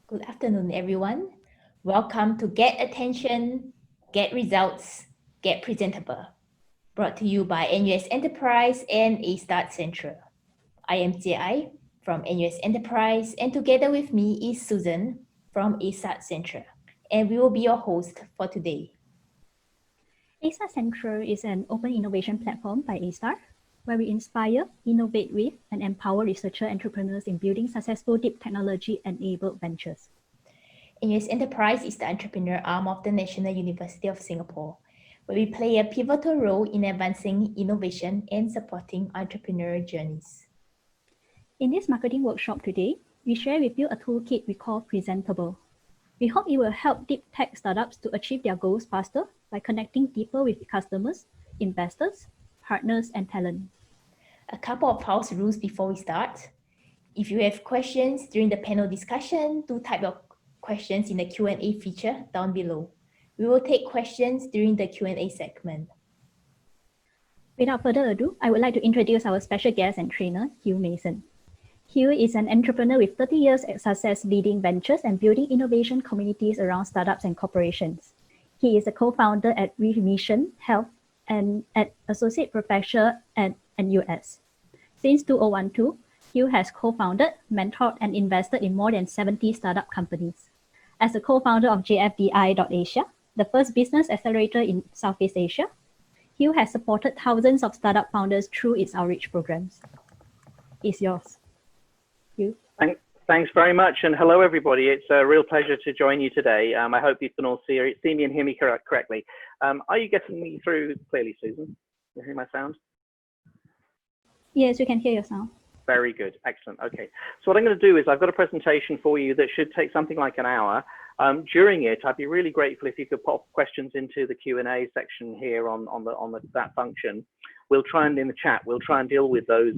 Good afternoon, everyone. Welcome to Get Attention, Get Results, Get Presentable, brought to you by NUS Enterprise and A StartCentral. I am JI from NUS Enterprise, and together with me is Susan from A StartCentral, and we will be your host for today. A StartCentral is an open innovation platform by A-Star, where we inspire, innovate with, and empower researcher entrepreneurs in building successful deep technology-enabled ventures. NUS Enterprise is the entrepreneur arm of the National University of Singapore, where we play a pivotal role in advancing innovation and supporting entrepreneurial journeys. In this marketing workshop today, we share with you a toolkit we call Presentable. We hope it will help deep tech startups to achieve their goals faster by connecting deeper with customers, investors, partners, and talent. A couple of house rules before we start. If you have questions during the panel discussion, do type your questions in the Q&A feature down below. We will take questions during the Q&A segment. Without further ado, I would like to introduce our special guest and trainer, Hugh Mason. Hugh is an entrepreneur with 30 years of success leading ventures and building innovation communities around startups and corporations. He is a co-founder at Remission Health and an associate professor at NUS. Since 2012, Hugh has co-founded, mentored, and invested in more than 70 startup companies. As a co-founder of JFDI.Asia, the first business accelerator in Southeast Asia, Hugh has supported thousands of startup founders through its outreach programs. It's yours. Hugh. Thanks very much, and hello everybody. It's a real pleasure to join you today. I hope you can all see me and hear me correctly. Are you getting me through clearly, Susan? You hear my sound? Yes, we can hear your sound. Very good, excellent. Okay, so what I'm going to do is I've got a presentation for you that should take something like an hour. During it, I'd be really grateful if you could pop questions into the Q&A section here on that function. We'll try and in the chat, we'll try and deal with those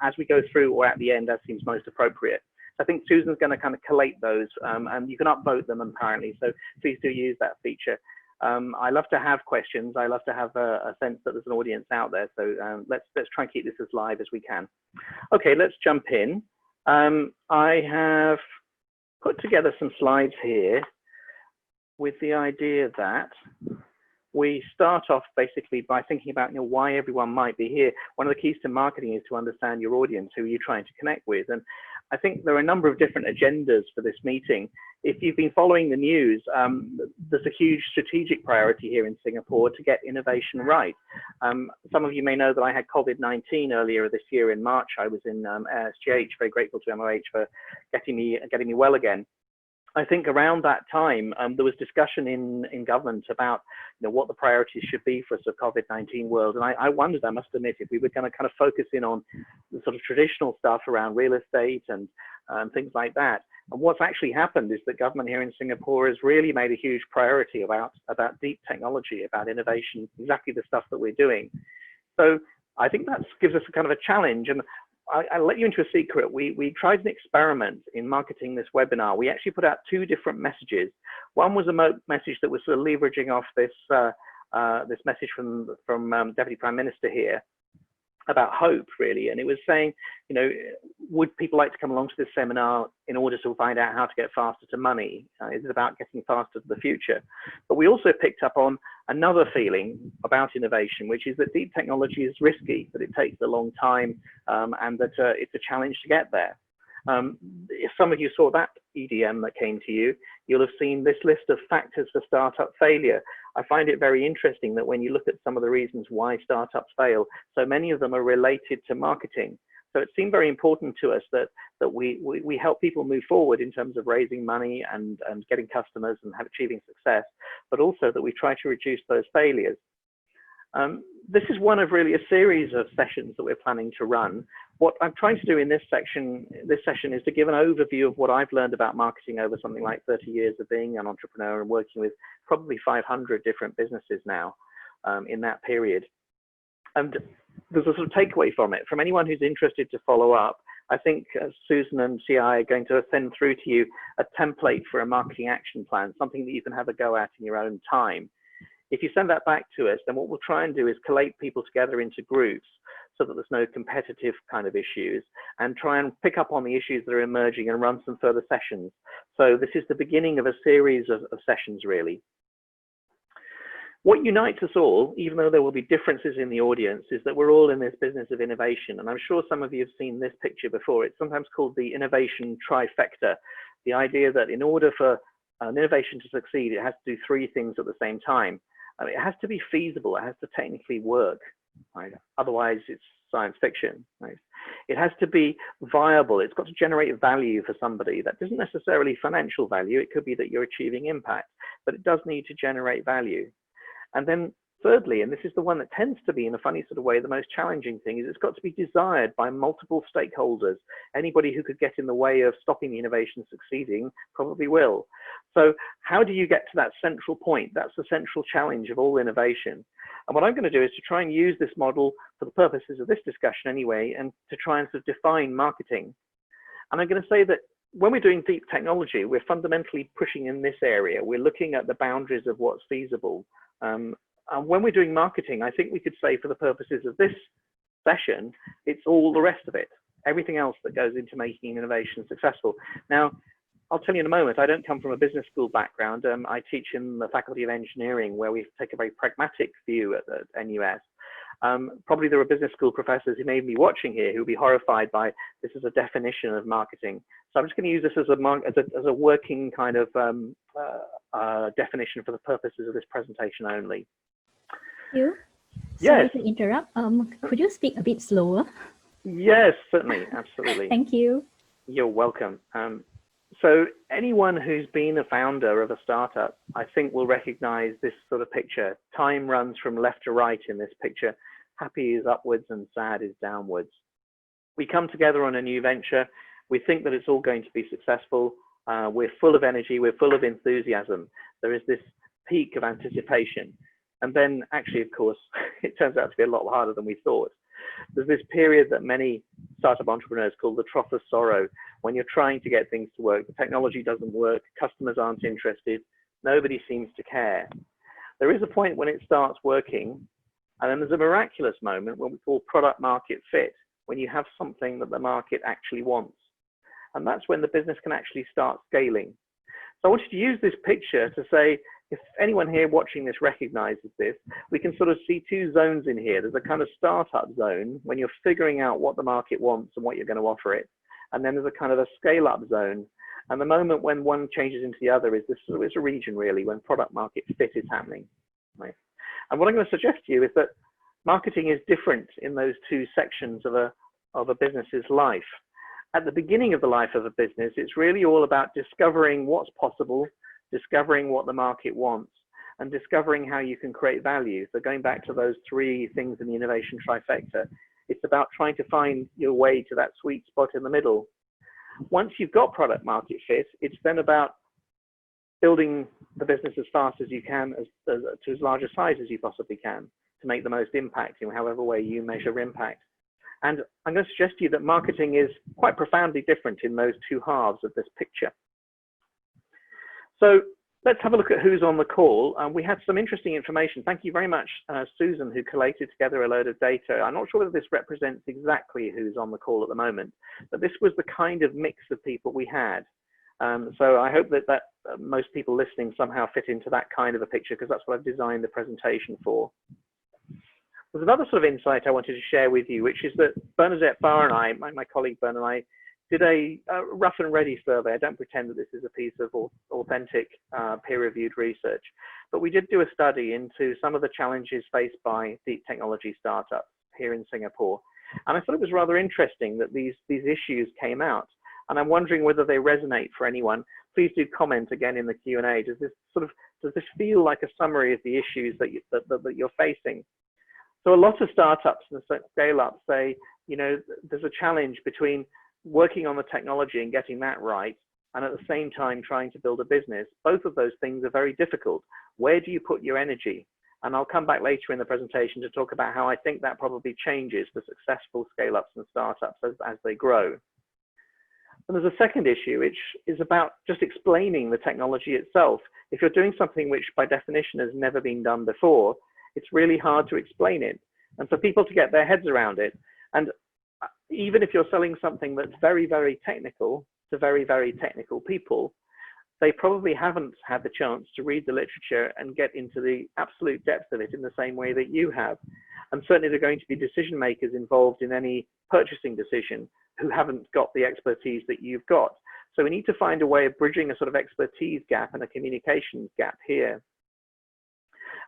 as we go through or at the end as seems most appropriate. I think Susan's going to kind of collate those and you can upvote them apparently, so please do use that feature. I love to have questions. I love to have a sense that there's an audience out there. So let's try and keep this as live as we can. Okay, let's jump in. I have put together some slides here with the idea that we start off basically by thinking about why everyone might be here. One of the keys to marketing is to understand your audience, who you're trying to connect with. And I think there are a number of different agendas for this meeting. If you've been following the news, there's a huge strategic priority here in Singapore to get innovation right. Some of you may know that I had COVID-19 earlier this year in March. I was in SGH, very grateful to MOH for getting me well again. I think around that time, there was discussion in government about what the priorities should be for the COVID-19 world. And I wondered, I must admit, if we were going to kind of focus in on the sort of traditional stuff around real estate and things like that. And what's actually happened is that government here in Singapore has really made a huge priority about deep technology, about innovation, exactly the stuff that we're doing. So I think that gives us a kind of a challenge. And I'll let you into a secret. We tried an experiment in marketing this webinar. We actually put out two different messages. One was a message that was sort of leveraging off this message from Deputy Prime Minister here about hope, really. And it was saying, would people like to come along to this seminar in order to find out how to get faster to money? Is it about getting faster to the future? But we also picked up on another feeling about innovation, which is that deep technology is risky, that it takes a long time, and that it's a challenge to get there. If some of you saw that EDM that came to you, you'll have seen this list of factors for startup failure. I find it very interesting that when you look at some of the reasons why startups fail, so many of them are related to marketing. So it seemed very important to us that we help people move forward in terms of raising money and getting customers and achieving success, but also that we try to reduce those failures. This is one of really a series of sessions that we're planning to run. What I'm trying to do in this session is to give an overview of what I've learned about marketing over something like 30 years of being an entrepreneur and working with probably 500 different businesses now in that period. And there's a sort of takeaway from it. From anyone who's interested to follow up, I think Susan and CI are going to send through to you a template for a marketing action plan, something that you can have a go at in your own time. If you send that back to us, then what we'll try and do is collate people together into groups so that there's no competitive kind of issues, and try and pick up on the issues that are emerging and run some further sessions. So this is the beginning of a series of sessions, really. What unites us all, even though there will be differences in the audience, is that we're all in this business of innovation. And I'm sure some of you have seen this picture before. It's sometimes called the innovation trifecta. The idea that in order for an innovation to succeed, it has to do three things at the same time. I mean, it has to be feasible, it has to technically work, right? Otherwise it's science fiction, right? It has to be viable, it's got to generate value for somebody. That isn't necessarily financial value, it could be that you're achieving impact, but it does need to generate value. And then thirdly, and this is the one that tends to be, in a funny sort of way, the most challenging thing, is it's got to be desired by multiple stakeholders. Anybody who could get in the way of stopping the innovation succeeding probably will. So how do you get to that central point? That's the central challenge of all innovation. And what I'm going to do is to try and use this model for the purposes of this discussion anyway, and to try and sort of define marketing. And I'm going to say that when we're doing deep technology, we're fundamentally pushing in this area. We're looking at the boundaries of what's feasible. And when we're doing marketing, I think we could say for the purposes of this session, it's all the rest of it, everything else that goes into making innovation successful. Now, I'll tell you in a moment, I don't come from a business school background. I teach in the Faculty of Engineering, where we take a very pragmatic view at NUS. Probably there are business school professors who may be watching here who will be horrified by this as a definition of marketing. So I'm just going to use this as a working kind of definition for the purposes of this presentation only. Hugh, yes. Sorry to interrupt. Could you speak a bit slower? Yes, certainly, absolutely. Thank you. You're welcome. So anyone who's been a founder of a startup, I think will recognize this sort of picture. Time runs from left to right in this picture. Happy is upwards and sad is downwards. We come together on a new venture. We think that it's all going to be successful. We're full of energy. We're full of enthusiasm. There is this peak of anticipation. And then actually, of course, it turns out to be a lot harder than we thought. There's this period that many startup entrepreneurs call the trough of sorrow, when you're trying to get things to work, the technology doesn't work, customers aren't interested, nobody seems to care. There is a point when it starts working, and then there's a miraculous moment when we call product market fit, when you have something that the market actually wants. And that's when the business can actually start scaling. So I wanted to use this picture to say, if anyone here watching this recognizes this, we can sort of see two zones in here. There's a kind of startup zone when you're figuring out what the market wants and what you're going to offer it. And then there's a kind of a scale-up zone. And the moment when one changes into the other is this sort of, it's a region really, when product market fit is happening. Right? And what I'm going to suggest to you is that marketing is different in those two sections of a business's life. At the beginning of the life of a business, it's really all about discovering what's possible, discovering what the market wants, and discovering how you can create value. So going back to those three things in the innovation trifecta, it's about trying to find your way to that sweet spot in the middle. Once you've got product market fit, it's then about building the business as fast as you can, to as large a size as you possibly can, to make the most impact in however way you measure impact. And I'm going to suggest to you that marketing is quite profoundly different in those two halves of this picture. So let's have a look at who's on the call. We had some interesting information. Thank you very much, Susan, who collated together a load of data. I'm not sure whether this represents exactly who's on the call at the moment, but this was the kind of mix of people we had. So I hope that most people listening somehow fit into that kind of a picture, because that's what I've designed the presentation for. There's another sort of insight I wanted to share with you, which is that Bernadette Barr and I, my colleague Bern and I, did a rough and ready survey. I don't pretend that this is a piece of authentic peer-reviewed research, but we did do a study into some of the challenges faced by deep technology startups here in Singapore. And I thought it was rather interesting that these issues came out. And I'm wondering whether they resonate for anyone. Please do comment again in the Q&A. Does this feel like a summary of the issues that you're facing? So a lot of startups and scale-ups say, you know, there's a challenge between working on the technology and getting that right, and at the same time trying to build a business. Both of those things are very difficult. Where do you put your energy? And I'll come back later in the presentation to talk about how I think that probably changes for successful scale-ups and startups as they grow. And there's a second issue, which is about just explaining the technology itself. If you're doing something which by definition has never been done before, it's really hard to explain it. And for people to get their heads around it, and even if you're selling something that's very, very technical to very, very technical people, they probably haven't had the chance to read the literature and get into the absolute depth of it in the same way that you have. And certainly there are going to be decision makers involved in any purchasing decision who haven't got the expertise that you've got. So we need to find a way of bridging a sort of expertise gap and a communications gap here.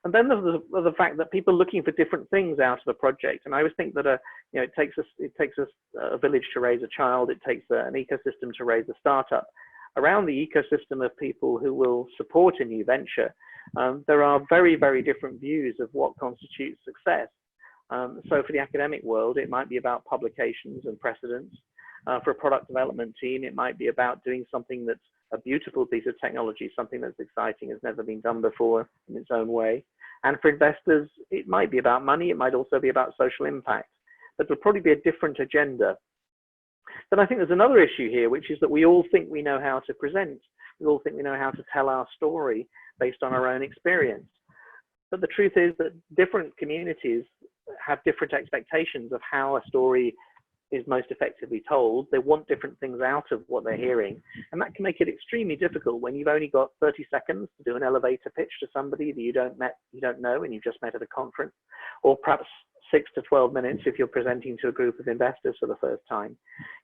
And then there's the fact that people are looking for different things out of a project. And I always think that it takes us a village to raise a child. It takes an ecosystem to raise a startup. Around the ecosystem of people who will support a new venture, there are very, very different views of what constitutes success. So for the academic world, it might be about publications and precedents. For a product development team, it might be about doing something that's a beautiful piece of technology, something that's exciting, has never been done before in its own way. And for investors, it might be about money. It might also be about social impact. But there'll probably be a different agenda. Then I think there's another issue here, which is that we all think we know how to present. We all think we know how to tell our story based on our own experience. But the truth is that different communities have different expectations of how a story is most effectively told. They want different things out of what they're hearing. And that can make it extremely difficult when you've only got 30 seconds to do an elevator pitch to somebody that you don't know and you've just met at a conference, or perhaps 6 to 12 minutes if you're presenting to a group of investors for the first time.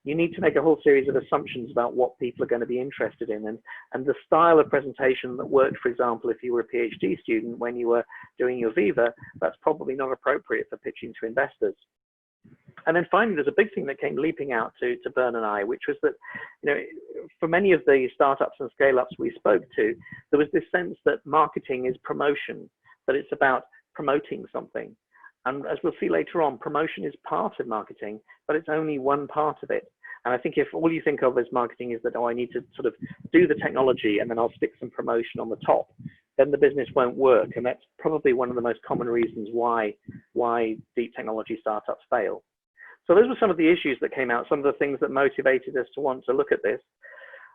You need to make a whole series of assumptions about what people are going to be interested in, and the style of presentation that worked, for example, if you were a PhD student when you were doing your Viva, that's probably not appropriate for pitching to investors. And then finally, there's a big thing that came leaping out to Bern and I, which was that, for many of the startups and scale-ups we spoke to, there was this sense that marketing is promotion, that it's about promoting something. And as we'll see later on, promotion is part of marketing, but it's only one part of it. And I think if all you think of as marketing is that, oh, I need to sort of do the technology and then I'll stick some promotion on the top, then the business won't work. And that's probably one of the most common reasons why deep technology startups fail. So those were some of the issues that came out, some of the things that motivated us to want to look at this.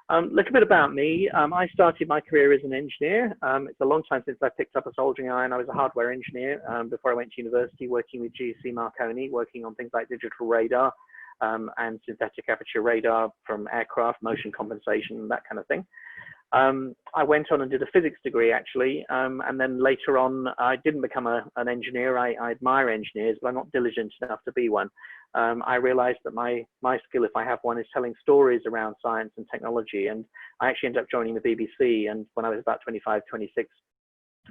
A little bit about me. I started my career as an engineer. It's a long time since I picked up a soldering iron. I was a hardware engineer before I went to university, working with GSC Marconi, working on things like digital radar and synthetic aperture radar from aircraft, motion compensation, that kind of thing. I went on and did a physics degree, actually, and then later on, I didn't become an engineer. I admire engineers, but I'm not diligent enough to be one. I realized that my skill, if I have one, is telling stories around science and technology, and I actually ended up joining the BBC, and when I was about 25, 26,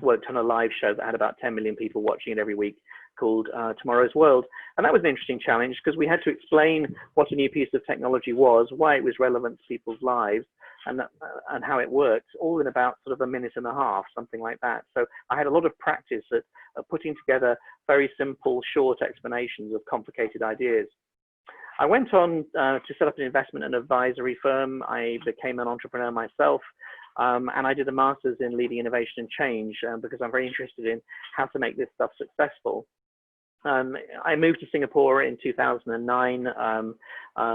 worked on a live show that had about 10 million people watching it every week called Tomorrow's World. And that was an interesting challenge because we had to explain what a new piece of technology was, why it was relevant to people's lives, and how it worked, all in about sort of a minute and a half, something like that. So I had a lot of practice at putting together very simple, short explanations of complicated ideas. I went on to set up an investment and advisory firm. I became an entrepreneur myself, and I did a master's in leading innovation and change because I'm very interested in how to make this stuff successful. I moved to Singapore in 2009.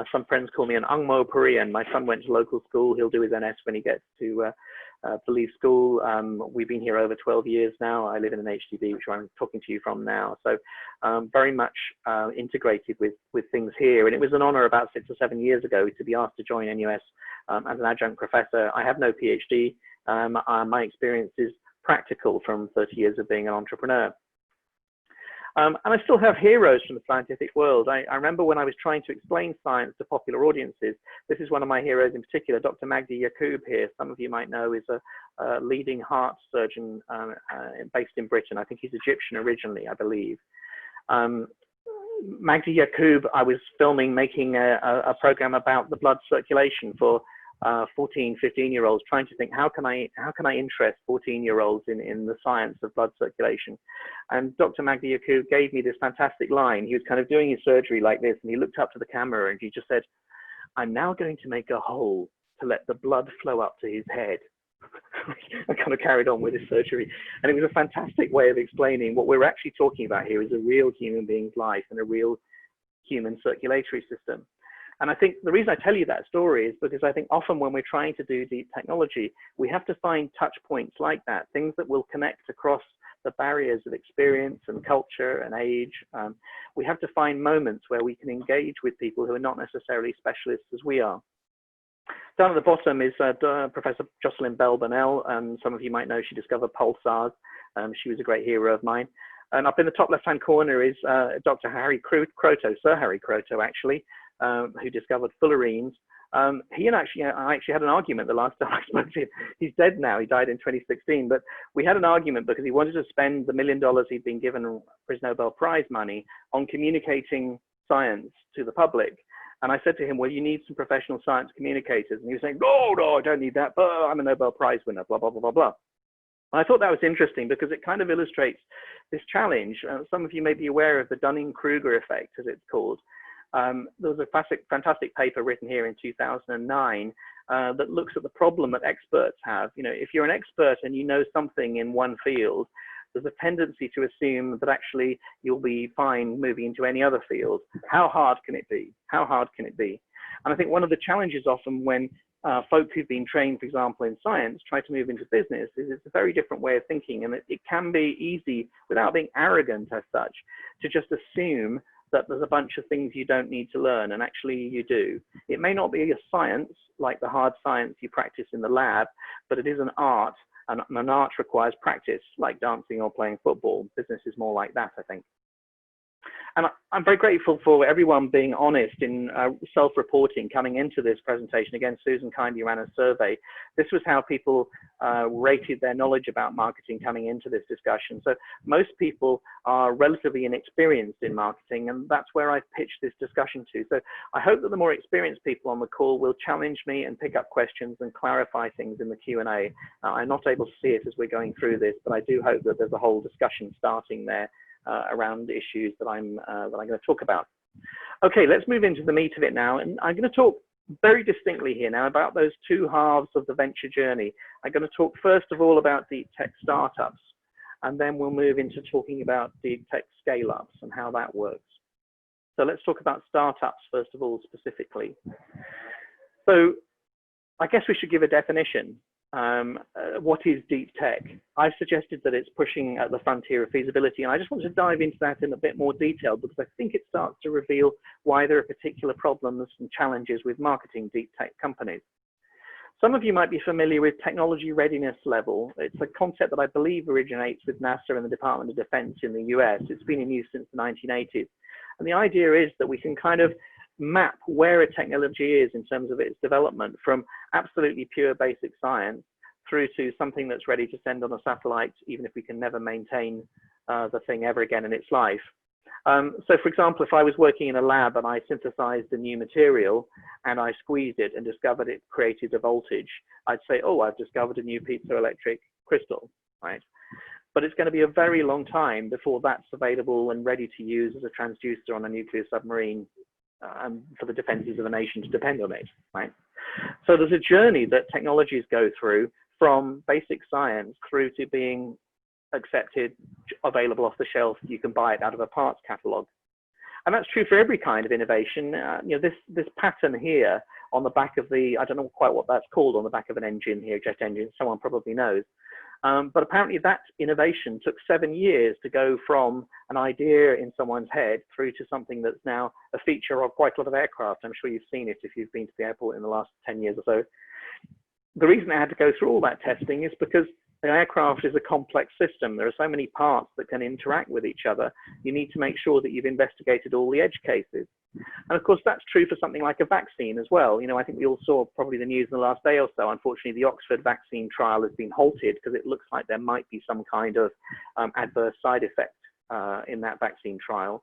Some friends call me an Angmo Korean. My son went to local school. He'll do his NS when he gets to leave school. We've been here over 12 years now. I live in an HDB, which I'm talking to you from now. So very much integrated with things here. And it was an honor about 6 or 7 years ago to be asked to join NUS as an adjunct professor. I have no PhD. My experience is practical from 30 years of being an entrepreneur. And I still have heroes from the scientific world. I remember when I was trying to explain science to popular audiences, this is one of my heroes in particular, Dr. Magdi Yacoub here. Some of you might know is a leading heart surgeon based in Britain. I think he's Egyptian originally, I believe. Magdi Yacoub, I was making a program about the blood circulation for 14, 15-year-olds, trying to think, how can I interest 14-year-olds in the science of blood circulation? And Dr. Magdi Yacoub gave me this fantastic line. He was kind of doing his surgery like this, and he looked up to the camera and he just said, "I'm now going to make a hole to let the blood flow up to his head." I kind of carried on with his surgery, and it was a fantastic way of explaining what we're actually talking about here is a real human being's life and a real human circulatory system. And I think the reason I tell you that story is because I think often when we're trying to do deep technology, we have to find touch points like that, things that will connect across the barriers of experience and culture and age. We have to find moments where we can engage with people who are not necessarily specialists as we are. Down at the bottom is Professor Jocelyn Bell-Burnell. Some of you might know she discovered pulsars. She was a great hero of mine. And up in the top left-hand corner is Dr. Harry Kroto, Sir Harry Kroto, actually, who discovered fullerenes. He and I actually had an argument the last time I spoke to him. He's dead now. He died in 2016. But we had an argument because he wanted to spend the $1 million he'd been given for his Nobel Prize money on communicating science to the public. And I said to him, well, you need some professional science communicators. And he was saying, no, I don't need that, but I'm a Nobel Prize winner, blah, blah, blah, blah, blah. And I thought that was interesting because it kind of illustrates this challenge. Some of you may be aware of the Dunning-Kruger effect, as it's called. There was a fantastic paper written here in 2009 that looks at the problem that experts have. You know, if you're an expert and you know something in one field, there's a tendency to assume that actually you'll be fine moving into any other field. How hard can it be? How hard can it be? And I think one of the challenges often when folk who've been trained, for example, in science, try to move into business, is it's a very different way of thinking. And it can be easy, without being arrogant as such, to just assume that there's a bunch of things you don't need to learn, and actually you do. It may not be a science, like the hard science you practice in the lab, but it is an art, and an art requires practice, like dancing or playing football. Business is more like that, I think. And I'm very grateful for everyone being honest in self-reporting coming into this presentation. Again, Susan kindly ran a survey. This was how people rated their knowledge about marketing coming into this discussion. So most people are relatively inexperienced in marketing, and that's where I pitched this discussion to. So I hope that the more experienced people on the call will challenge me and pick up questions and clarify things in the Q&A. I'm not able to see it as we're going through this, but I do hope that there's a whole discussion starting there around issues that I'm going to talk about. Okay, let's move into the meat of it now. And I'm going to talk very distinctly here now about those two halves of the venture journey. I'm going to talk first of all about deep tech startups, and then we'll move into talking about deep tech scale-ups and how that works. So let's talk about startups first of all specifically. So I guess we should give a definition. What is deep tech? I've suggested that it's pushing at the frontier of feasibility, and I just want to dive into that in a bit more detail because I think it starts to reveal why there are particular problems and challenges with marketing deep tech companies. Some of you might be familiar with technology readiness level. It's a concept that I believe originates with NASA and the Department of Defense in the US. It's been in use since the 1980s. And the idea is that we can kind of map where a technology is in terms of its development from absolutely pure basic science through to something that's ready to send on a satellite, even if we can never maintain the thing ever again in its life. So for example, if I was working in a lab and I synthesized a new material and I squeezed it and discovered it created a voltage, I'd say, oh, I've discovered a new piezoelectric crystal, right? But it's going to be a very long time before that's available and ready to use as a transducer on a nuclear submarine for the defenses of a nation to depend on it, right? So there's a journey that technologies go through from basic science through to being accepted, available off the shelf. You can buy it out of a parts catalog. And that's true for every kind of innovation. You know, this pattern here on the back of the, I don't know quite what that's called, on the back of an engine here, jet engine, someone probably knows. But apparently that innovation took 7 years to go from an idea in someone's head through to something that's now a feature of quite a lot of aircraft. I'm sure you've seen it if you've been to the airport in the last 10 years or so. The reason I had to go through all that testing is because the aircraft is a complex system. There are so many parts that can interact with each other. You need to make sure that you've investigated all the edge cases. And of course, that's true for something like a vaccine as well. You know, I think we all saw probably the news in the last day or so. Unfortunately, the Oxford vaccine trial has been halted because it looks like there might be some kind of adverse side effect in that vaccine trial.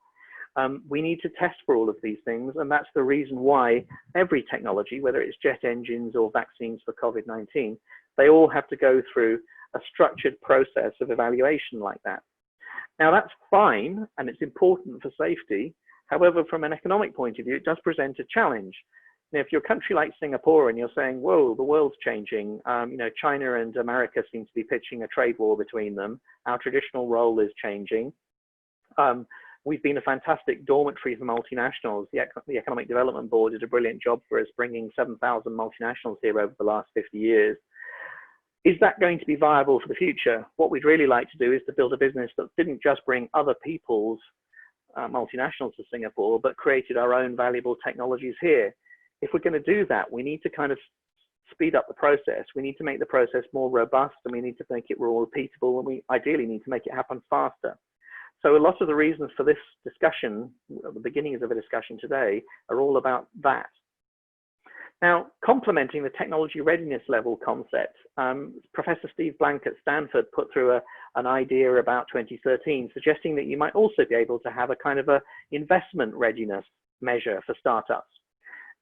We need to test for all of these things, and that's the reason why every technology, whether it's jet engines or vaccines for COVID-19, they all have to go through a structured process of evaluation like that. Now that's fine, and it's important for safety. However, from an economic point of view, it does present a challenge. Now, if you're a country like Singapore and you're saying, whoa, the world's changing, you know, China and America seem to be pitching a trade war between them. Our traditional role is changing. we've been a fantastic dormitory for multinationals. The Economic Development Board did a brilliant job for us, bringing 7,000 multinationals here over the last 50 years. Is that going to be viable for the future? What we'd really like to do is to build a business that didn't just bring other people's multinationals to Singapore, but created our own valuable technologies here. If we're going to do that, we need to kind of speed up the process. We need to make the process more robust, and we need to make it more repeatable, and we ideally need to make it happen faster. So a lot of the reasons for this discussion, the beginnings of a discussion today, are all about that. Now, complementing the technology readiness level concept, Professor Steve Blank at Stanford put through an idea about 2013, suggesting that you might also be able to have a kind of a investment readiness measure for startups.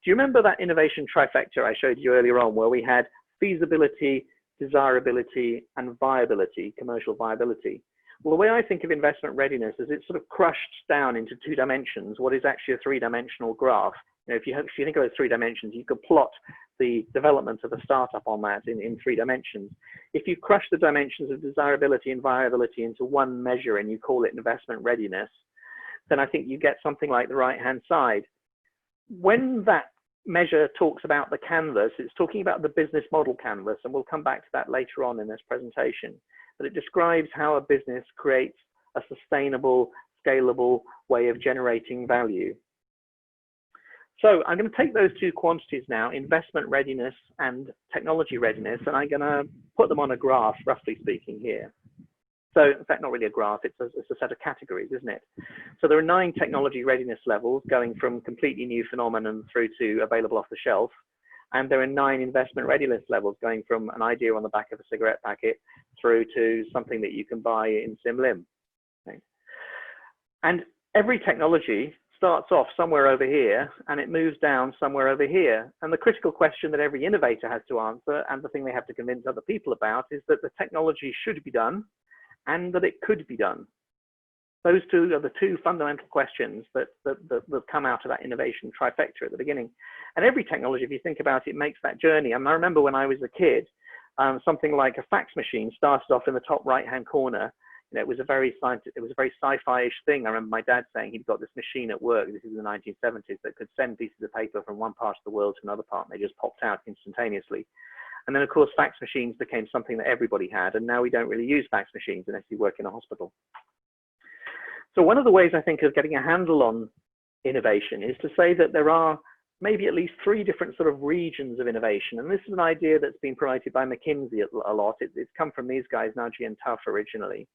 Do you remember that innovation trifecta I showed you earlier on, where we had feasibility, desirability, and viability, commercial viability? Well, the way I think of investment readiness is it's sort of crushed down into 2 dimensions, what is actually a 3-dimensional graph. You know, if you think of those 3 dimensions, you could plot the development of a startup on that in 3 dimensions. If you crush the dimensions of desirability and viability into one measure and you call it investment readiness, then I think you get something like the right-hand side. When that measure talks about the canvas, it's talking about the business model canvas, and we'll come back to that later on in this presentation. But it describes how a business creates a sustainable, scalable way of generating value. So I'm going to take those 2 quantities now, investment readiness and technology readiness, and I'm going to put them on a graph, roughly speaking, here. So in fact, not really a graph, it's a set of categories, isn't it? So there are 9 technology readiness levels, going from completely new phenomenon through to available off the shelf. And there are 9 investment readiness levels, going from an idea on the back of a cigarette packet through to something that you can buy in SimLim. Okay. And every technology starts off somewhere over here and it moves down somewhere over here. And the critical question that every innovator has to answer, and the thing they have to convince other people about, is that the technology should be done and that it could be done. Those 2 are the 2 fundamental questions that come out of that innovation trifecta at the beginning. And every technology, if you think about it, makes that journey. And I remember when I was a kid, something like a fax machine started off in the top right-hand corner. You know, it was a very sci-fi-ish thing. I remember my dad saying he'd got this machine at work, this is in the 1970s, that could send pieces of paper from one part of the world to another part, and they just popped out instantaneously. And then, of course, fax machines became something that everybody had, and now we don't really use fax machines unless you work in a hospital. So one of the ways I think of getting a handle on innovation is to say that there are maybe at least 3 different sort of regions of innovation. And this is an idea that's been promoted by McKinsey a lot. It's come from these guys, Nagy and Tuff, originally.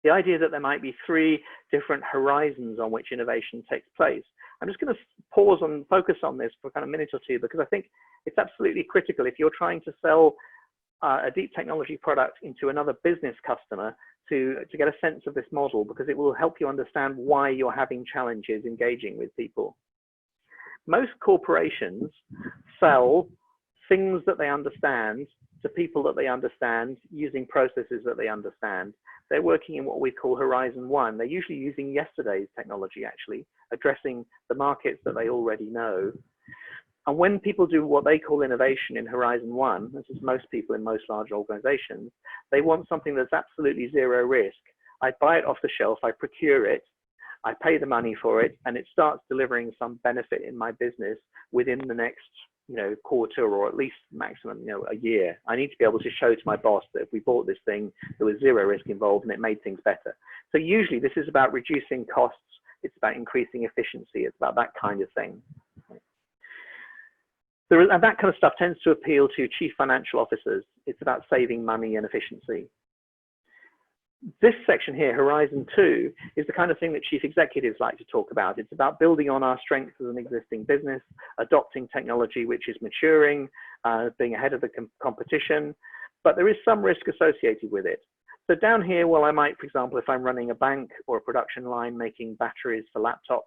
The idea that there might be 3 different horizons on which innovation takes place. I'm just going to pause and focus on this for kind of a minute or 2, because I think it's absolutely critical if you're trying to sell a deep technology product into another business customer to get a sense of this model, because it will help you understand why you're having challenges engaging with people. Most corporations sell things that they understand to people that they understand using processes that they understand. They're working in what we call Horizon 1. They're usually using yesterday's technology, actually, addressing the markets that they already know. And when people do what they call innovation in Horizon 1, this is most people in most large organizations, they want something that's absolutely zero risk. I buy it off the shelf, I procure it, I pay the money for it, and it starts delivering some benefit in my business within the next, quarter, or at least maximum, a year. I need to be able to show to my boss that if we bought this thing, there was zero risk involved and it made things better. So usually this is about reducing costs. It's about increasing efficiency. It's about that kind of thing. And that kind of stuff tends to appeal to chief financial officers. It's about saving money and efficiency. This section here, Horizon 2, is the kind of thing that chief executives like to talk about. It's about building on our strengths as an existing business, adopting technology which is maturing, being ahead of the competition, but there is some risk associated with it. So down here, well, I might, for example, if I'm running a bank or a production line making batteries for laptops,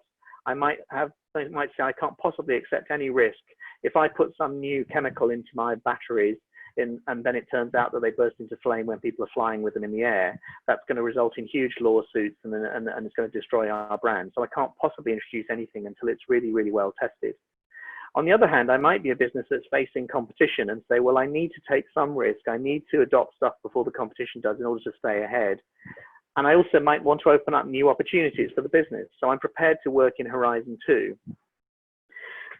I might say I can't possibly accept any risk. If I put some new chemical into my batteries and then it turns out that they burst into flame when people are flying with them in the air, that's going to result in huge lawsuits and it's going to destroy our brand. So I can't possibly introduce anything until it's really, really well tested. On the other hand, I might be a business that's facing competition and say, well, I need to take some risk. I need to adopt stuff before the competition does in order to stay ahead. And I also might want to open up new opportunities for the business. So I'm prepared to work in Horizon 2.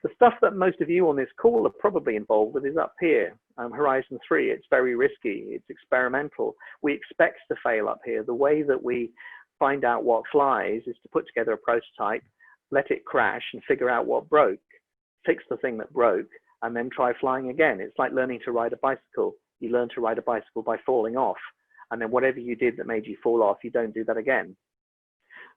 The stuff that most of you on this call are probably involved with is up here. Horizon 3, it's very risky, it's experimental. We expect to fail up here. The way that we find out what flies is to put together a prototype, let it crash and figure out what broke, fix the thing that broke, and then try flying again. It's like learning to ride a bicycle. You learn to ride a bicycle by falling off. And then whatever you did that made you fall off, you don't do that again.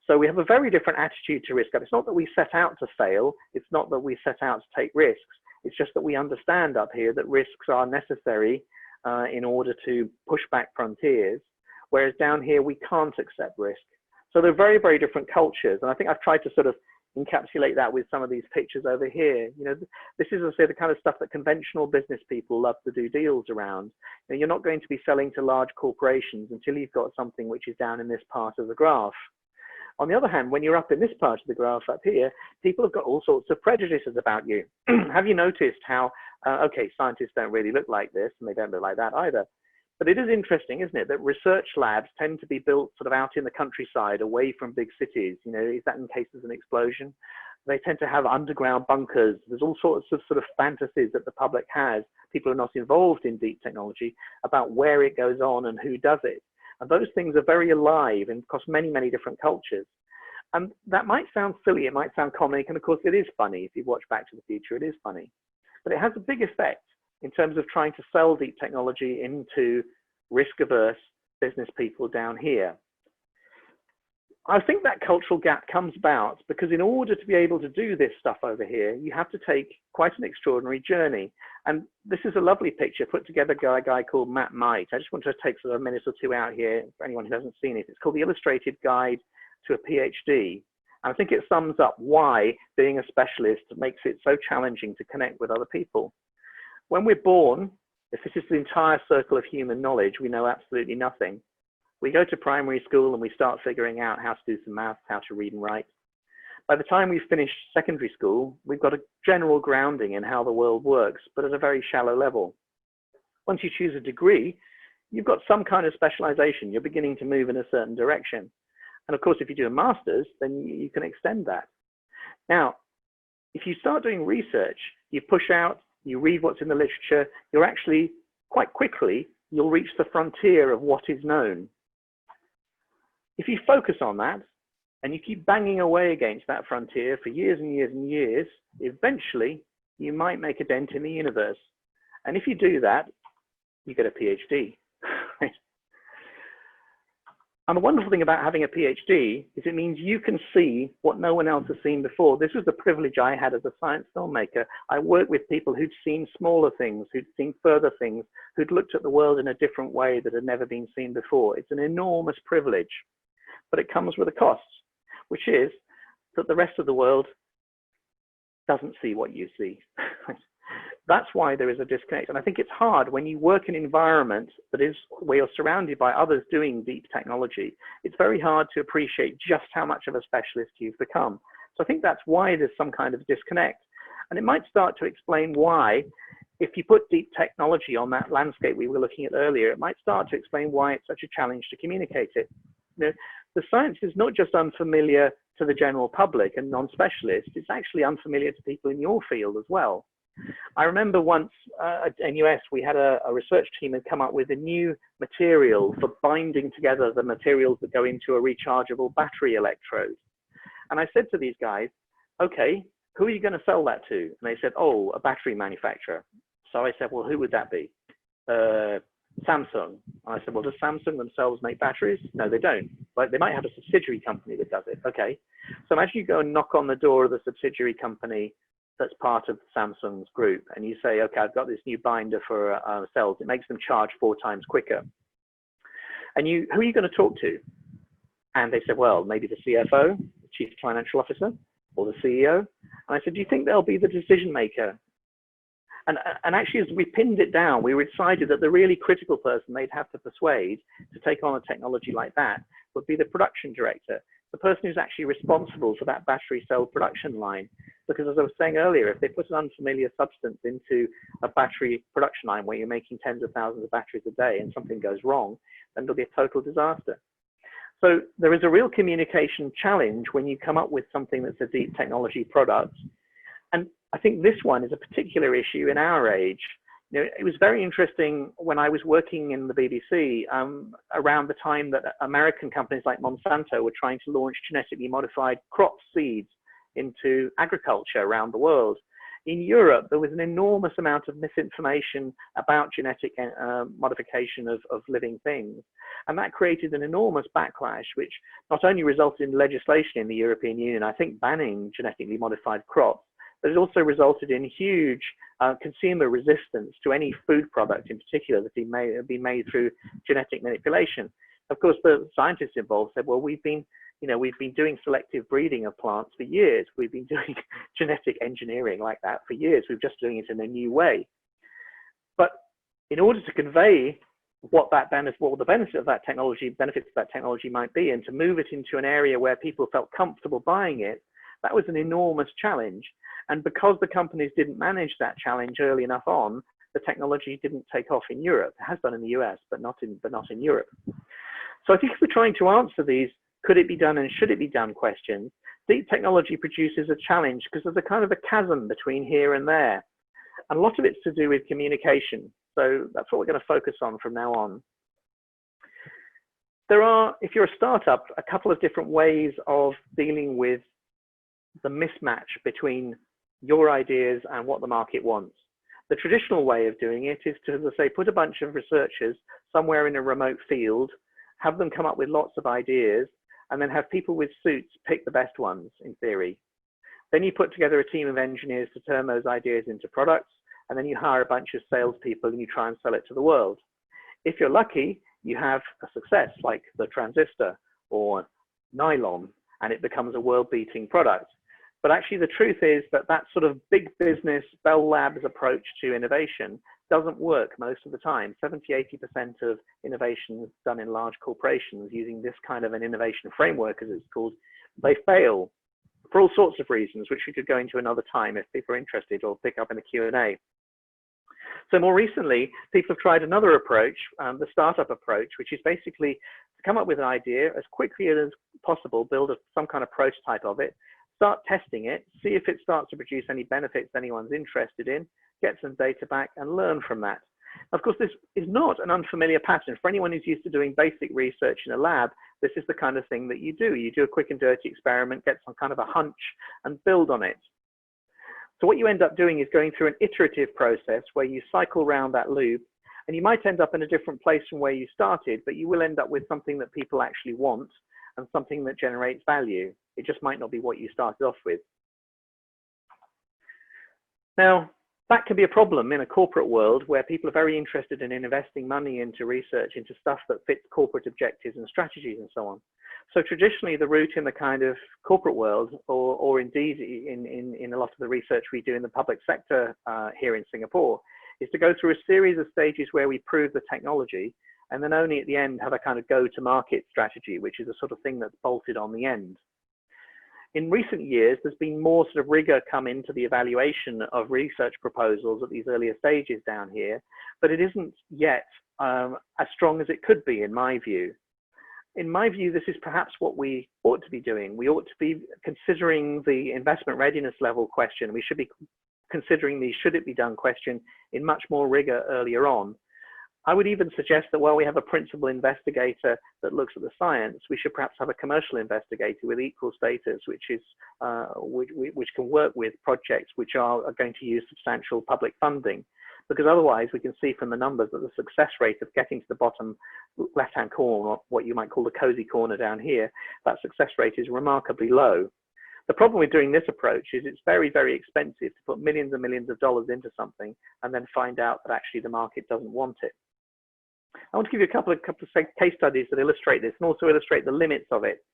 So we have a very different attitude to risk. It's not that we set out to fail. It's not that we set out to take risks. It's just that we understand up here that risks are necessary in order to push back frontiers, whereas down here we can't accept risk. So they're very, very different cultures. And I think I've tried to sort of encapsulate that with some of these pictures over here. You know, this is, as I say, the kind of stuff that conventional business people love to do deals around. You know, you're not going to be selling to large corporations until you've got something which is down in this part of the graph. On the other hand, when you're up in this part of the graph up here, people have got all sorts of prejudices about you. Have you noticed how, okay, scientists don't really look like this, and they don't look like that either. But it is interesting, isn't it, that research labs tend to be built sort of out in the countryside, away from big cities. You know, is that in case there's an explosion? They tend to have underground bunkers. There's all sorts of sort of fantasies that the public has. People are not involved in deep technology about where it goes on and who does it. And those things are very alive and across many, many different cultures. And that might sound silly, it might sound comic, and of course it is funny. If you watch Back to the Future, it is funny. But it has a big effect in terms of trying to sell deep technology into risk-averse business people down here. I think that cultural gap comes about because in order to be able to do this stuff over here, you have to take quite an extraordinary journey. And this is a lovely picture put together by a guy called Matt Might. I just want to take sort of a minute or two out here for anyone who hasn't seen it. It's called The Illustrated Guide to a PhD. And I think it sums up why being a specialist makes it so challenging to connect with other people. When we're born, if this is the entire circle of human knowledge, we know absolutely nothing. We go to primary school and we start figuring out how to do some maths, how to read and write. By the time we've finished secondary school, we've got a general grounding in how the world works, but at a very shallow level. Once you choose a degree, you've got some kind of specialization. You're beginning to move in a certain direction. And of course, if you do a master's, then you can extend that. Now, if you start doing research, you push out, you read what's in the literature, you're actually, quite quickly, you'll reach the frontier of what is known. If you focus on that, and you keep banging away against that frontier for years and years and years, eventually, you might make a dent in the universe. And if you do that, you get a PhD. And the wonderful thing about having a PhD is it means you can see what no one else has seen before. This was the privilege I had as a science filmmaker. I worked with people who'd seen smaller things, who'd seen further things, who'd looked at the world in a different way that had never been seen before. It's an enormous privilege, but it comes with a cost, which is that the rest of the world doesn't see what you see. That's why there is a disconnect. And I think it's hard when you work in an environment that is where you're surrounded by others doing deep technology. It's very hard to appreciate just how much of a specialist you've become. So I think that's why there's some kind of disconnect. And it might start to explain why, if you put deep technology on that landscape we were looking at earlier, it might start to explain why it's such a challenge to communicate it. You know, the science is not just unfamiliar to the general public and non-specialists, it's actually unfamiliar to people in your field as well. I remember once at NUS, we had a research team had come up with a new material for binding together the materials that go into a rechargeable battery electrode. And I said to these guys, okay, who are you going to sell that to? And they said, oh, a battery manufacturer. So I said, well, who would that be? Samsung. And I said, well, does Samsung themselves make batteries? No, they don't. But they might have a subsidiary company that does it. Okay. So imagine you go and knock on the door of the subsidiary company that's part of Samsung's group, and you say, okay, I've got this new binder for cells. It makes them charge 4 times quicker. And who are you going to talk to? And they said, well, maybe the CFO, the Chief Financial Officer, or the CEO. And I said, do you think they'll be the decision maker? And actually, as we pinned it down, we decided that the really critical person they'd have to persuade to take on a technology like that would be the production director, the person who's actually responsible for that battery cell production line. Because as I was saying earlier, if they put an unfamiliar substance into a battery production line where you're making tens of thousands of batteries a day and something goes wrong, then it'll be a total disaster. So there is a real communication challenge when you come up with something that's a deep technology product. And I think this one is a particular issue in our age. You know, it was very interesting when I was working in the BBC around the time that American companies like Monsanto were trying to launch genetically modified crop seeds into agriculture around the world. In Europe, there was an enormous amount of misinformation about genetic modification of living things. And that created an enormous backlash, which not only resulted in legislation in the European Union, I think banning genetically modified crops, but it also resulted in huge consumer resistance to any food product in particular that may have been made through genetic manipulation. Of course, the scientists involved said, well, we've been doing selective breeding of plants for years. We've been doing genetic engineering like that for years. We're just doing it in a new way. But in order to convey what the benefits of that technology might be, and to move it into an area where people felt comfortable buying it, that was an enormous challenge. And because the companies didn't manage that challenge early enough on, the technology didn't take off in Europe. It has done in the US, but not in Europe. So I think if we're trying to answer these could it be done and should it be done questions, deep technology produces a challenge because there's a kind of a chasm between here and there. And a lot of it's to do with communication. So that's what we're going to focus on from now on. There are, if you're a startup, a couple of different ways of dealing with the mismatch between your ideas and what the market wants. The traditional way of doing it is to, as I say, put a bunch of researchers somewhere in a remote field, have them come up with lots of ideas, and then have people with suits pick the best ones, in theory. Then you put together a team of engineers to turn those ideas into products, and then you hire a bunch of salespeople and you try and sell it to the world. If you're lucky, you have a success like the transistor or nylon, and it becomes a world-beating product. But actually the truth is that that sort of big business Bell Labs approach to innovation doesn't work most of the time. 70–80% of innovation is done in large corporations using this kind of an innovation framework, as it's called. They fail for all sorts of reasons, which we could go into another time if people are interested, or pick up in the Q&A. So more recently, people have tried another approach, the startup approach, which is basically to come up with an idea as quickly as possible, build some kind of prototype of it, start testing it, see if it starts to produce any benefits anyone's interested in, get some data back and learn from that. Of course, this is not an unfamiliar pattern. For anyone who's used to doing basic research in a lab, this is the kind of thing that you do. You do a quick and dirty experiment, get some kind of a hunch and build on it. So what you end up doing is going through an iterative process where you cycle around that loop, and you might end up in a different place from where you started, but you will end up with something that people actually want and something that generates value. It just might not be what you started off with. Now, that can be a problem in a corporate world where people are very interested in investing money into research, into stuff that fits corporate objectives and strategies and so on. So traditionally, the route in the kind of corporate world, or indeed in a lot of the research we do in the public sector here in Singapore, is to go through a series of stages where we prove the technology, and then only at the end have a kind of go-to-market strategy, which is a sort of thing that's bolted on the end. In recent years, there's been more sort of rigor come into the evaluation of research proposals at these earlier stages down here, but it isn't yet as strong as it could be, in my view. In my view, this is perhaps what we ought to be doing. We ought to be considering the investment readiness level question. We should be considering the should it be done question in much more rigor earlier on. I would even suggest that while we have a principal investigator that looks at the science, we should perhaps have a commercial investigator with equal status, which can work with projects which are going to use substantial public funding. Because otherwise we can see from the numbers that the success rate of getting to the bottom left-hand corner, or what you might call the cozy corner down here, that success rate is remarkably low. The problem with doing this approach is it's very, very expensive to put millions and millions of dollars into something and then find out that actually the market doesn't want it. I want to give you a couple of case studies that illustrate this and also illustrate the limits of it.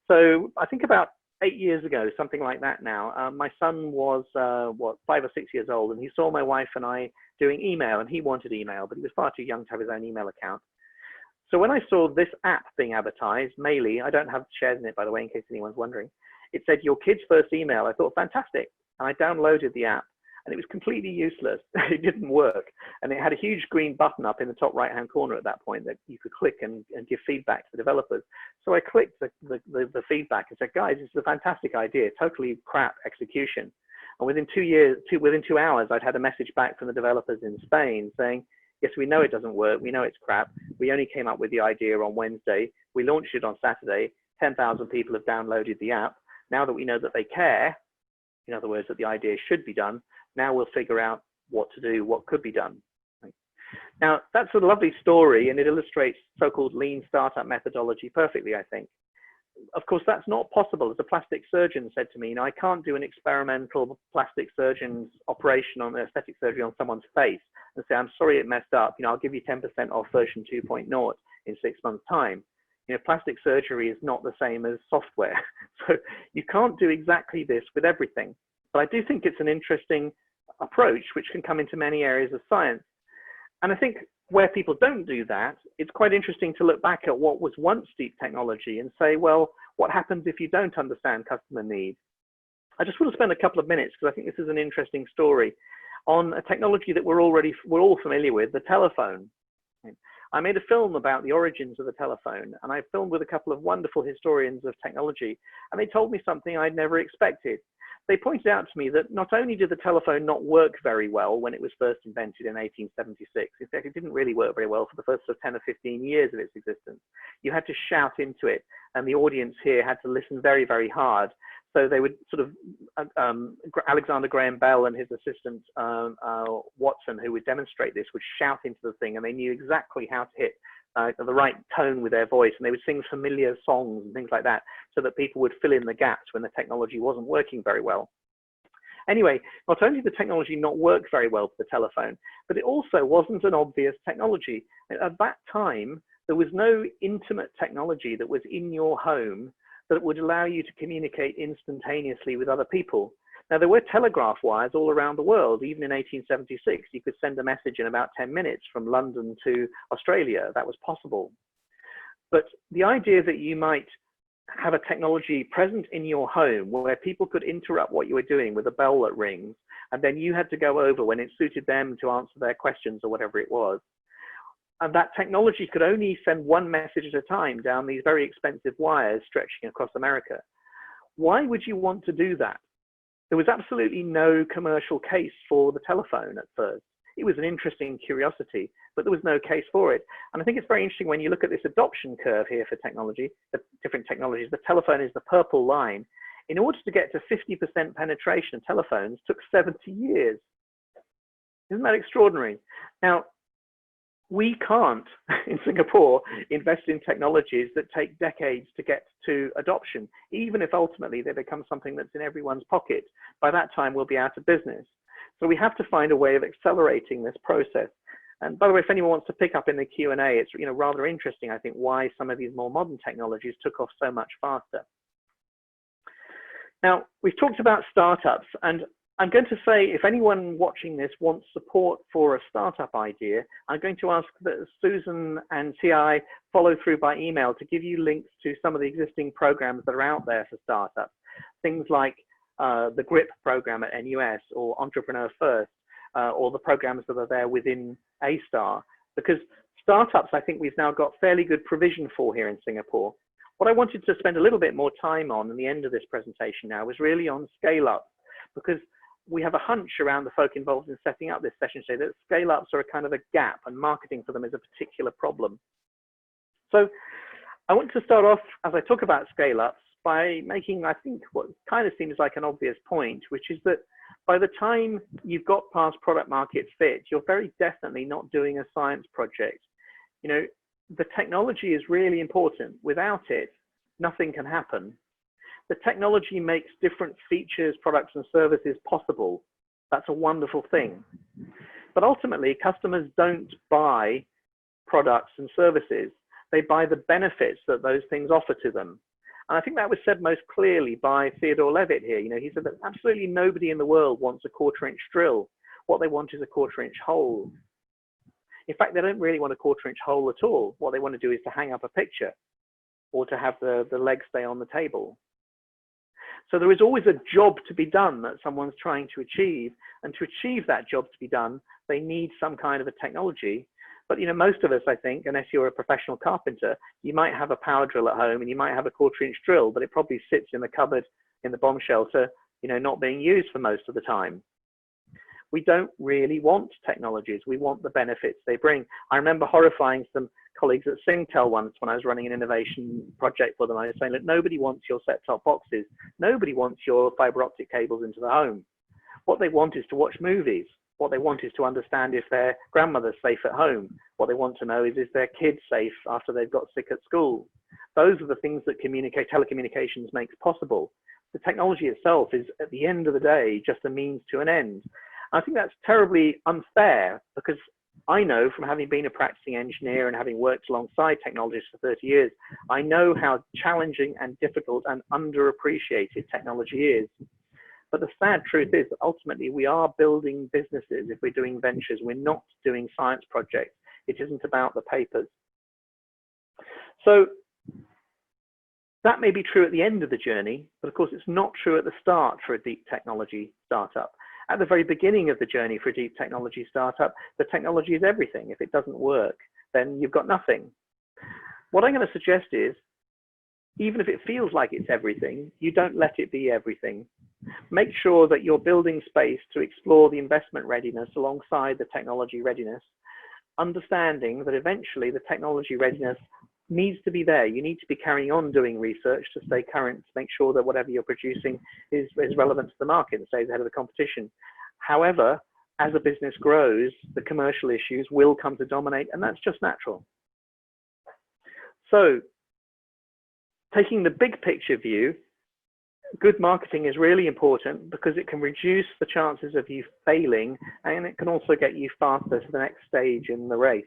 So I think about 8 years ago, something like that now, my son was, 5 or 6 years old, and he saw my wife and I doing email, and he wanted email, but he was far too young to have his own email account. So when I saw this app being advertised, Maily, I don't have shares in it, by the way, in case anyone's wondering, it said your kid's first email. I thought, fantastic. And I downloaded the app. and it was completely useless. It didn't work. And it had a huge green button up in the top right-hand corner at that point that you could click and give feedback to the developers. So I clicked the feedback and said, guys, this is a fantastic idea, totally crap execution. And within 2 hours, I'd had a message back from the developers in Spain saying, yes, we know it doesn't work. We know it's crap. We only came up with the idea on Wednesday. We launched it on Saturday. 10,000 people have downloaded the app. Now that we know that they care, in other words, that the idea should be done, now we'll figure out what to do, what could be done. Now, that's a lovely story, and it illustrates so-called lean startup methodology perfectly, I think. Of course, that's not possible. As a plastic surgeon said to me, I can't do an experimental plastic surgeon's operation on aesthetic surgery on someone's face and say, I'm sorry it messed up. I'll give you 10% off version 2.0 in 6 months' time. Plastic surgery is not the same as software. So you can't do exactly this with everything. But I do think it's an interesting approach which can come into many areas of science. And I think where people don't do that, it's quite interesting to look back at what was once deep technology and say, well, what happens if you don't understand customer needs? I just want to spend a couple of minutes, because I think this is an interesting story, on a technology that we're all familiar with, the telephone. I made a film about the origins of the telephone, and I filmed with a couple of wonderful historians of technology, and they told me something I'd never expected. They pointed out to me that not only did the telephone not work very well when it was first invented in 1876, in fact, it didn't really work very well for the first 10 or 15 years of its existence. You had to shout into it, and the audience here had to listen very, very hard. So they would sort of, Alexander Graham Bell and his assistant Watson, who would demonstrate this, would shout into the thing, and they knew exactly how to hit the right tone with their voice, and they would sing familiar songs and things like that, so that people would fill in the gaps when the technology wasn't working very well. Anyway, not only did the technology not work very well for the telephone, but it also wasn't an obvious technology. At that time, there was no intimate technology that was in your home that would allow you to communicate instantaneously with other people. Now, there were telegraph wires all around the world. Even in 1876, you could send a message in about 10 minutes from London to Australia. That was possible. But the idea that you might have a technology present in your home where people could interrupt what you were doing with a bell that rings, and then you had to go over when it suited them to answer their questions or whatever it was. And that technology could only send one message at a time down these very expensive wires stretching across America. Why would you want to do that? There was absolutely no commercial case for the telephone at first. It was an interesting curiosity, but there was no case for it. And I think it's very interesting when you look at this adoption curve here for technology, the different technologies. The telephone is the purple line. In order to get to 50% penetration of telephones took 70 years. Isn't that extraordinary? Now, we can't, in Singapore, invest in technologies that take decades to get to adoption, even if ultimately they become something that's in everyone's pocket. By that time, we'll be out of business. So we have to find a way of accelerating this process. And by the way, if anyone wants to pick up in the Q&A, it's rather interesting, I think, why some of these more modern technologies took off so much faster. Now, we've talked about startups, and I'm going to say, if anyone watching this wants support for a startup idea, I'm going to ask that Susan and TI follow through by email to give you links to some of the existing programs that are out there for startups. Things like the GRIP program at NUS, or Entrepreneur First, or the programs that are there within A Star. Because startups, I think we've now got fairly good provision for here in Singapore. What I wanted to spend a little bit more time on in the end of this presentation now was really on scale-up, because we have a hunch around the folk involved in setting up this session today that scale-ups are a kind of a gap, and marketing for them is a particular problem. So I want to start off, as I talk about scale-ups, by making, I think, what kind of seems like an obvious point, which is that by the time you've got past product market fit, you're very definitely not doing a science project. The technology is really important. Without it, nothing can happen. The technology makes different features, products, and services possible. That's a wonderful thing. But ultimately, customers don't buy products and services. They buy the benefits that those things offer to them. And I think that was said most clearly by Theodore Levitt here. He said that absolutely nobody in the world wants a quarter-inch drill. What they want is a quarter-inch hole. In fact, they don't really want a quarter-inch hole at all. What they want to do is to hang up a picture or to have the legs stay on the table. So there is always a job to be done that someone's trying to achieve. And to achieve that job to be done, they need some kind of a technology. But, you know, most of us, I think, unless you're a professional carpenter, you might have a power drill at home and you might have a 1/4-inch drill, but it probably sits in the cupboard in the bomb shelter, you know, not being used for most of the time. We don't really want technologies. We want the benefits they bring. I remember horrifying some colleagues at Singtel once when I was running an innovation project for them. I was saying, look, nobody wants your set-top boxes. Nobody wants your fiber optic cables into the home. What they want is to watch movies. What they want is to understand if their grandmother's safe at home. What they want to know is their kid safe after they've got sick at school. Those are the things that telecommunications makes possible. The technology itself is, at the end of the day, just a means to an end. I think that's terribly unfair, because I know, from having been a practicing engineer and having worked alongside technologists for 30 years, I know how challenging and difficult and underappreciated technology is. But the sad truth is that ultimately we are building businesses. If we're doing ventures, we're not doing science projects. It isn't about the papers. So that may be true at the end of the journey, but of course it's not true at the start for a deep technology startup. At the very beginning of the journey for a deep technology startup, the technology is everything. If it doesn't work, then you've got nothing. What I'm going to suggest is, even if it feels like it's everything, you don't let it be everything. Make sure that you're building space to explore the investment readiness alongside the technology readiness, understanding that eventually the technology readiness needs to be there. You need to be carrying on doing research to stay current, to make sure that whatever you're producing is relevant to the market and stays ahead of the competition. However, as a business grows, the commercial issues will come to dominate, and that's just natural. So, taking the big picture view, good marketing is really important because it can reduce the chances of you failing, and it can also get you faster to the next stage in the race.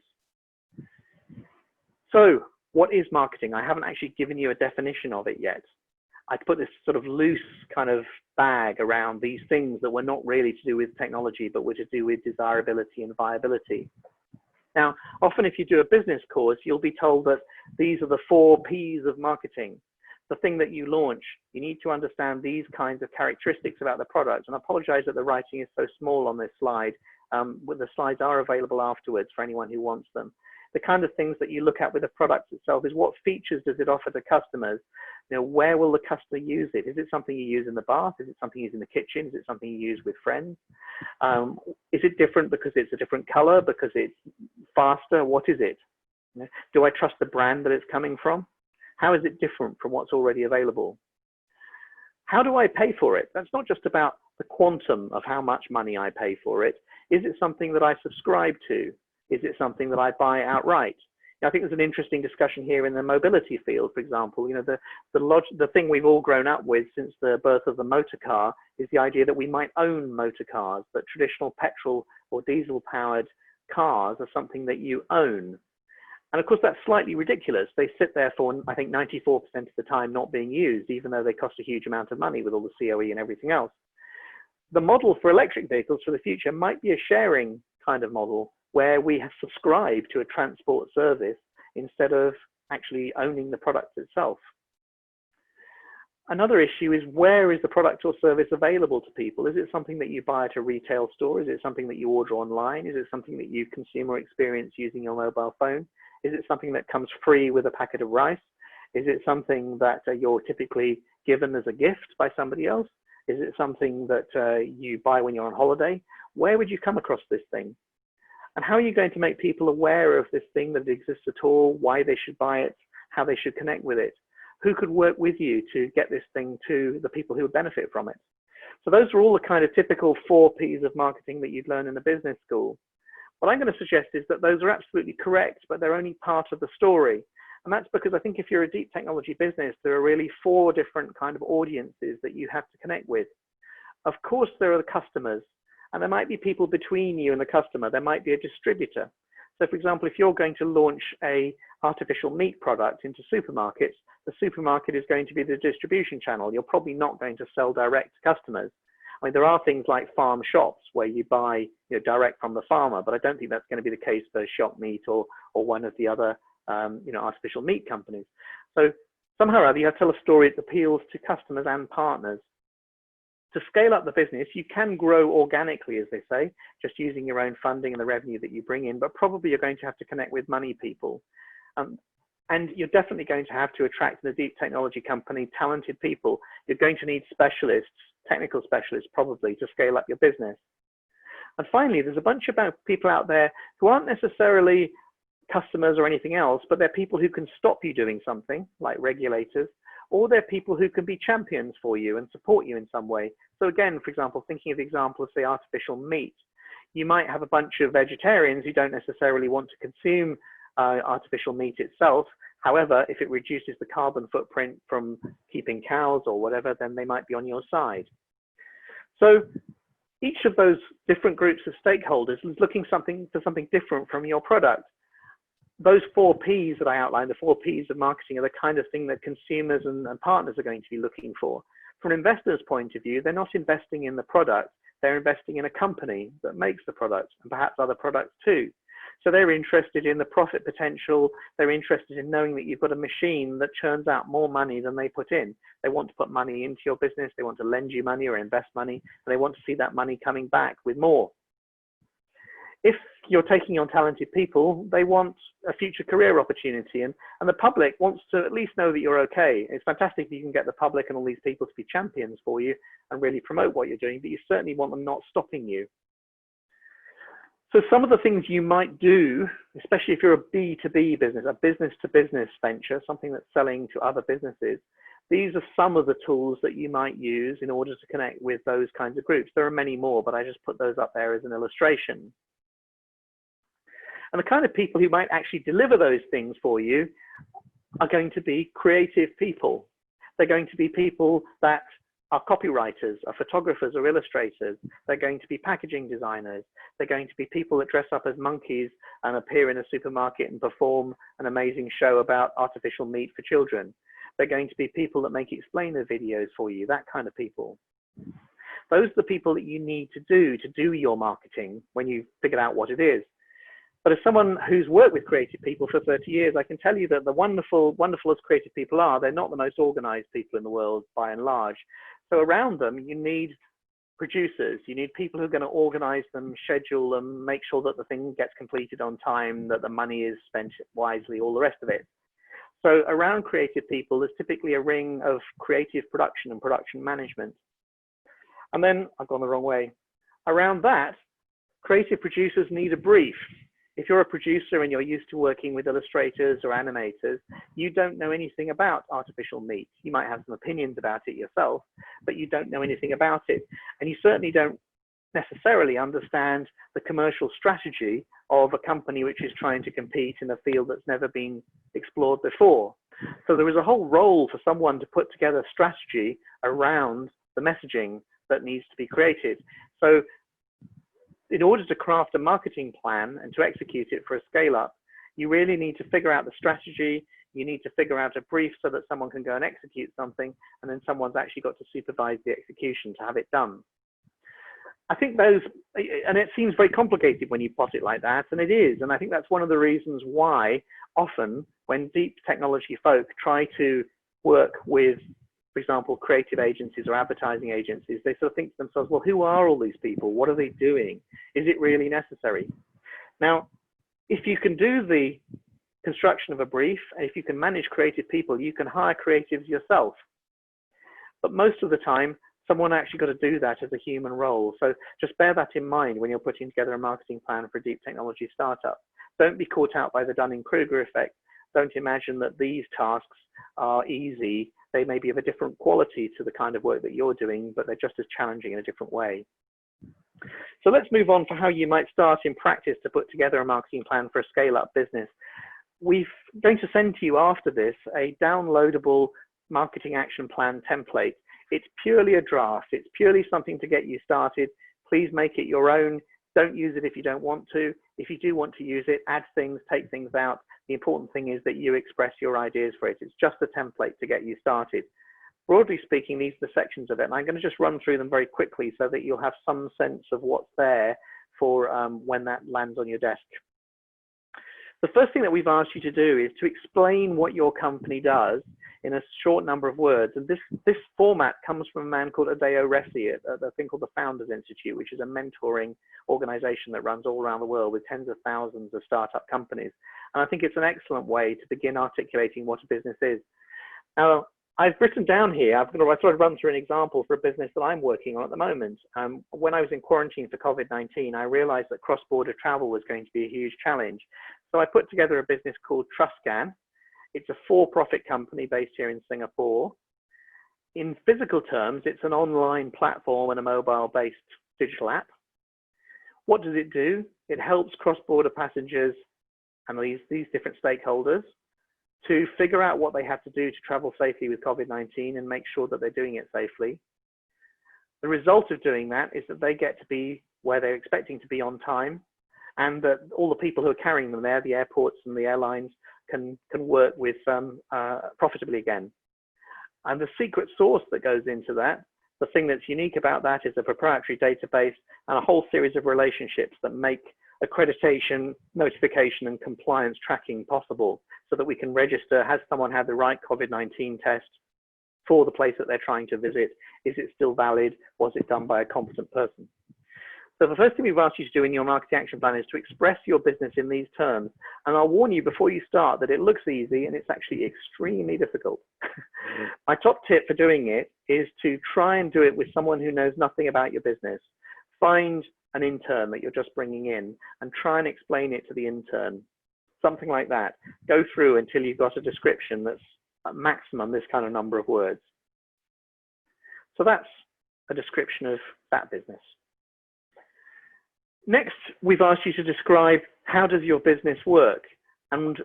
So, what is marketing? I haven't actually given you a definition of it yet. I put this sort of loose kind of bag around these things that were not really to do with technology, but were to do with desirability and viability. Now, often if you do a business course, you'll be told that these are the 4 P's of marketing. The thing that you launch, you need to understand these kinds of characteristics about the product. And I apologize that the writing is so small on this slide. The slides are available afterwards for anyone who wants them. The kind of things that you look at with the product itself is, what features does it offer to customers? You know, where will the customer use it? Is it something you use in the bath? Is it something you use in the kitchen? Is it something you use with friends? Is it different because it's a different color, because it's faster? What is it? You know, do I trust the brand that it's coming from? How is it different from what's already available? How do I pay for it? That's not just about the quantum of how much money I pay for it. Is it something that I subscribe to? Is it something that I buy outright? I think there's an interesting discussion here in the mobility field, for example. You know, the thing we've all grown up with since the birth of the motor car is the idea that we might own motor cars, that traditional petrol or diesel powered cars are something that you own. And of course, that's slightly ridiculous. They sit there for, I think, 94% of the time not being used, even though they cost a huge amount of money with all the COE and everything else. The model for electric vehicles for the future might be a sharing kind of model, where we have subscribed to a transport service instead of actually owning the product itself. Another issue is, where is the product or service available to people? Is it something that you buy at a retail store? Is it something that you order online? Is it something that you consume or experience using your mobile phone? Is it something that comes free with a packet of rice? Is it something that you're typically given as a gift by somebody else? Is it something that you buy when you're on holiday? Where would you come across this thing? And how are you going to make people aware of this thing, that it exists at all, why they should buy it, how they should connect with it? Who could work with you to get this thing to the people who would benefit from it? So those are all the kind of typical 4 P's of marketing that you'd learn in a business school. What I'm going to suggest is that those are absolutely correct, but they're only part of the story. And that's because I think if you're a deep technology business, there are really 4 different kind of audiences that you have to connect with. Of course, there are the customers. And there might be people between you and the customer. There might be a distributor. So for example, if you're going to launch a artificial meat product into supermarkets, the supermarket is going to be the distribution channel. You're probably not going to sell direct to customers. I mean, there are things like farm shops where you buy, you know, direct from the farmer, but I don't think that's going to be the case for Shop Meat or one of the other you know, artificial meat companies. So Somehow or other, you have to tell a story that appeals to customers and partners. To scale up the business, you can grow organically, as they say, just using your own funding and the revenue that you bring in, but probably you're going to have to connect with money people. And you're definitely going to have to attract in a deep technology company talented people. You're going to need specialists, technical specialists probably, to scale up your business. And finally, there's a bunch of people out there who aren't necessarily customers or anything else, but they're people who can stop you doing something, like regulators, or they're people who can be champions for you and support you in some way. So again, for example, thinking of the example of, say, artificial meat, you might have a bunch of vegetarians who don't necessarily want to consume artificial meat itself. However, if it reduces the carbon footprint from keeping cows or whatever, then they might be on your side. So each of those different groups of stakeholders is looking for something different from your product. Those 4 Ps that I outlined, the 4 Ps of marketing, are the kind of thing that consumers and partners are going to be looking for. From an investor's point of view, they're not investing in the product, they're investing in a company that makes the product and perhaps other products too. So they're interested in the profit potential, they're interested in knowing that you've got a machine that churns out more money than they put in. They want to put money into your business, they want to lend you money or invest money, and they want to see that money coming back with more. If you're taking on talented people, they want a future career opportunity, and the public wants to at least know that you're okay. It's fantastic if you can get the public and all these people to be champions for you and really promote what you're doing, but you certainly want them not stopping you. So some of the things you might do, especially if you're a B2B business, a business-to-business venture, something that's selling to other businesses, these are some of the tools that you might use in order to connect with those kinds of groups. There are many more, but I just put those up there as an illustration. And the kind of people who might actually deliver those things for you are going to be creative people. They're going to be people that are copywriters, are photographers or illustrators. They're going to be packaging designers. They're going to be people that dress up as monkeys and appear in a supermarket and perform an amazing show about artificial meat for children. They're going to be people that make explainer videos for you, that kind of people. Those are the people that you need to do your marketing when you've figured out what it is. But as someone who's worked with creative people for 30 years, I can tell you that the wonderful as creative people are, they're not the most organized people in the world by and large. So around them, you need producers, you need people who are going to organize them, schedule them, make sure that the thing gets completed on time, that the money is spent wisely, all the rest of it. So around creative people, there's typically a ring of creative production and production management. And then I've gone the wrong way. Around that, creative producers need a brief. If you're a producer and you're used to working with illustrators or animators, you don't know anything about artificial meat. You might have some opinions about it yourself, but you don't know anything about it. And you certainly don't necessarily understand the commercial strategy of a company which is trying to compete in a field that's never been explored before. So there is a whole role for someone to put together strategy around the messaging that needs to be created. So in order to craft a marketing plan and to execute it for a scale up, you really need to figure out the strategy. You need to figure out a brief so that someone can go and execute something, and then someone's actually got to supervise the execution to have it done. I think those, and it seems very complicated when you plot it like that, and it is. And I think that's one of the reasons why often when deep technology folk try to work with, for example, creative agencies or advertising agencies, they sort of think to themselves, well, who are all these people? What are they doing? Is it really necessary? Now, if you can do the construction of a brief, if you can manage creative people, you can hire creatives yourself. But most of the time, someone actually got to do that as a human role. So just bear that in mind when you're putting together a marketing plan for a deep technology startup. Don't be caught out by the Dunning-Kruger effect. Don't imagine that these tasks are easy. They may be of a different quality to the kind of work that you're doing, but they're just as challenging in a different way. So let's move on for how you might start in practice to put together a marketing plan for a scale-up business. We're going to send to you after this a downloadable marketing action plan template. It's purely a draft. It's purely something to get you started. Please make it your own. Don't use it if you don't want to. If you do want to use it, add things, take things out. The important thing is that you express your ideas for it. It's just a template to get you started. Broadly speaking, these are the sections of it, and I'm going to just run through them very quickly so that you'll have some sense of what's there for when that lands on your desk. The first thing that we've asked you to do is to explain what your company does in a short number of words. And this format comes from a man called Adeo Resi at a thing called the Founders Institute, which is a mentoring organization that runs all around the world with tens of thousands of startup companies. And I think it's an excellent way to begin articulating what a business is. Now, I've written down here, I sort of run through an example for a business that I'm working on at the moment. When I was in quarantine for COVID-19, I realized that cross-border travel was going to be a huge challenge. So I put together a business called TrustScan. It's a for-profit company based here in Singapore. In physical terms, it's an online platform and a mobile-based digital app. What does it do? It helps cross-border passengers and these different stakeholders to figure out what they have to do to travel safely with COVID-19 and make sure that they're doing it safely. The result of doing that is that they get to be where they're expecting to be on time, and that all the people who are carrying them there, the airports and the airlines, can work with profitably again. And the secret sauce that goes into that, the thing that's unique about that, is a proprietary database and a whole series of relationships that make accreditation, notification, and compliance tracking possible, so that we can register, has someone had the right COVID-19 test for the place that they're trying to visit? Is it still valid? Was it done by a competent person? So the first thing we've asked you to do in your marketing action plan is to express your business in these terms. And I'll warn you before you start that it looks easy and it's actually extremely difficult. My top tip for doing it is to try and do it with someone who knows nothing about your business. Find an intern that you're just bringing in and try and explain it to the intern. Something like that. Go through until you've got a description that's at maximum this kind of number of words. So that's a description of that business. Next, we've asked you to describe how does your business work and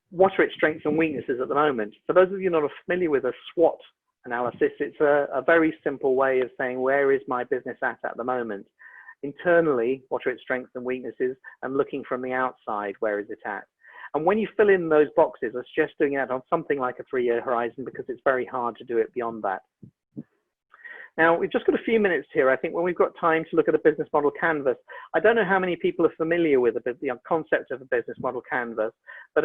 what are its strengths and weaknesses at the moment. For those of you not familiar with a SWOT analysis, it's a very simple way of saying where is my business at the moment. Internally, what are its strengths and weaknesses, and looking from the outside, where is it at? And when you fill in those boxes, I suggest doing that on something like a 3-year horizon, because it's very hard to do it beyond that. Now, we've just got a few minutes here. I think when we've got time to look at a business model canvas, I don't know how many people are familiar with the concept of a business model canvas, but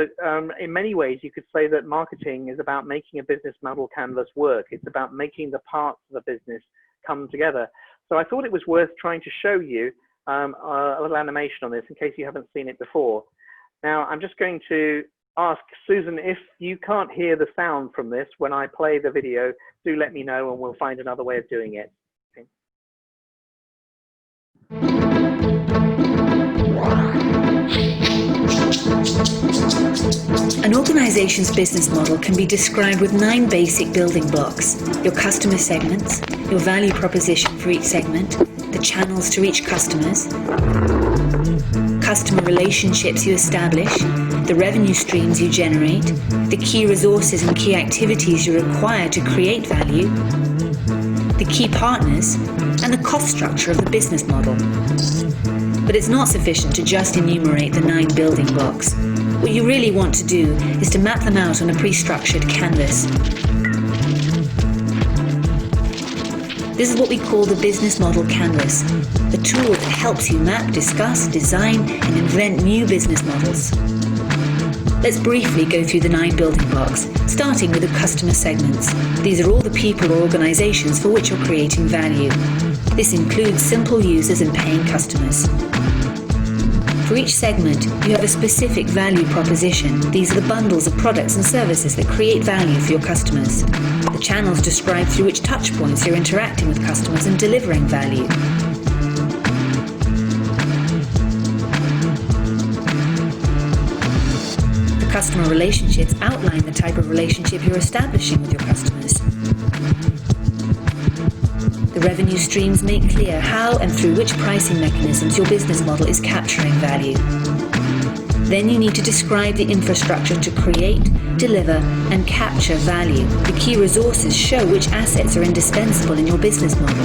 in many ways, you could say that marketing is about making a business model canvas work. It's about making the parts of a business come together. So I thought it was worth trying to show you a little animation on this in case you haven't seen it before. Now, I'm just going to ask Susan, if you can't hear the sound from this when I play the video, do let me know and we'll find another way of doing it. Okay. An organization's business model can be described with 9 basic building blocks: your customer segments, your value proposition for each segment, the channels to reach customers, customer relationships you establish, the revenue streams you generate, the key resources and key activities you require to create value, the key partners, and the cost structure of the business model. But it's not sufficient to just enumerate the 9 building blocks. What you really want to do is to map them out on a pre-structured canvas. This is what we call the business model canvas, a tool that helps you map, discuss, design, and invent new business models. Let's briefly go through the 9 building blocks, starting with the customer segments. These are all the people or organizations for which you're creating value. This includes simple users and paying customers. For each segment, you have a specific value proposition. These are the bundles of products and services that create value for your customers. The channels describe through which touchpoints you're interacting with customers and delivering value. The customer relationships outline the type of relationship you're establishing with your customers. The revenue streams make clear how and through which pricing mechanisms your business model is capturing value. Then you need to describe the infrastructure to create, deliver, and capture value. The key resources show which assets are indispensable in your business model.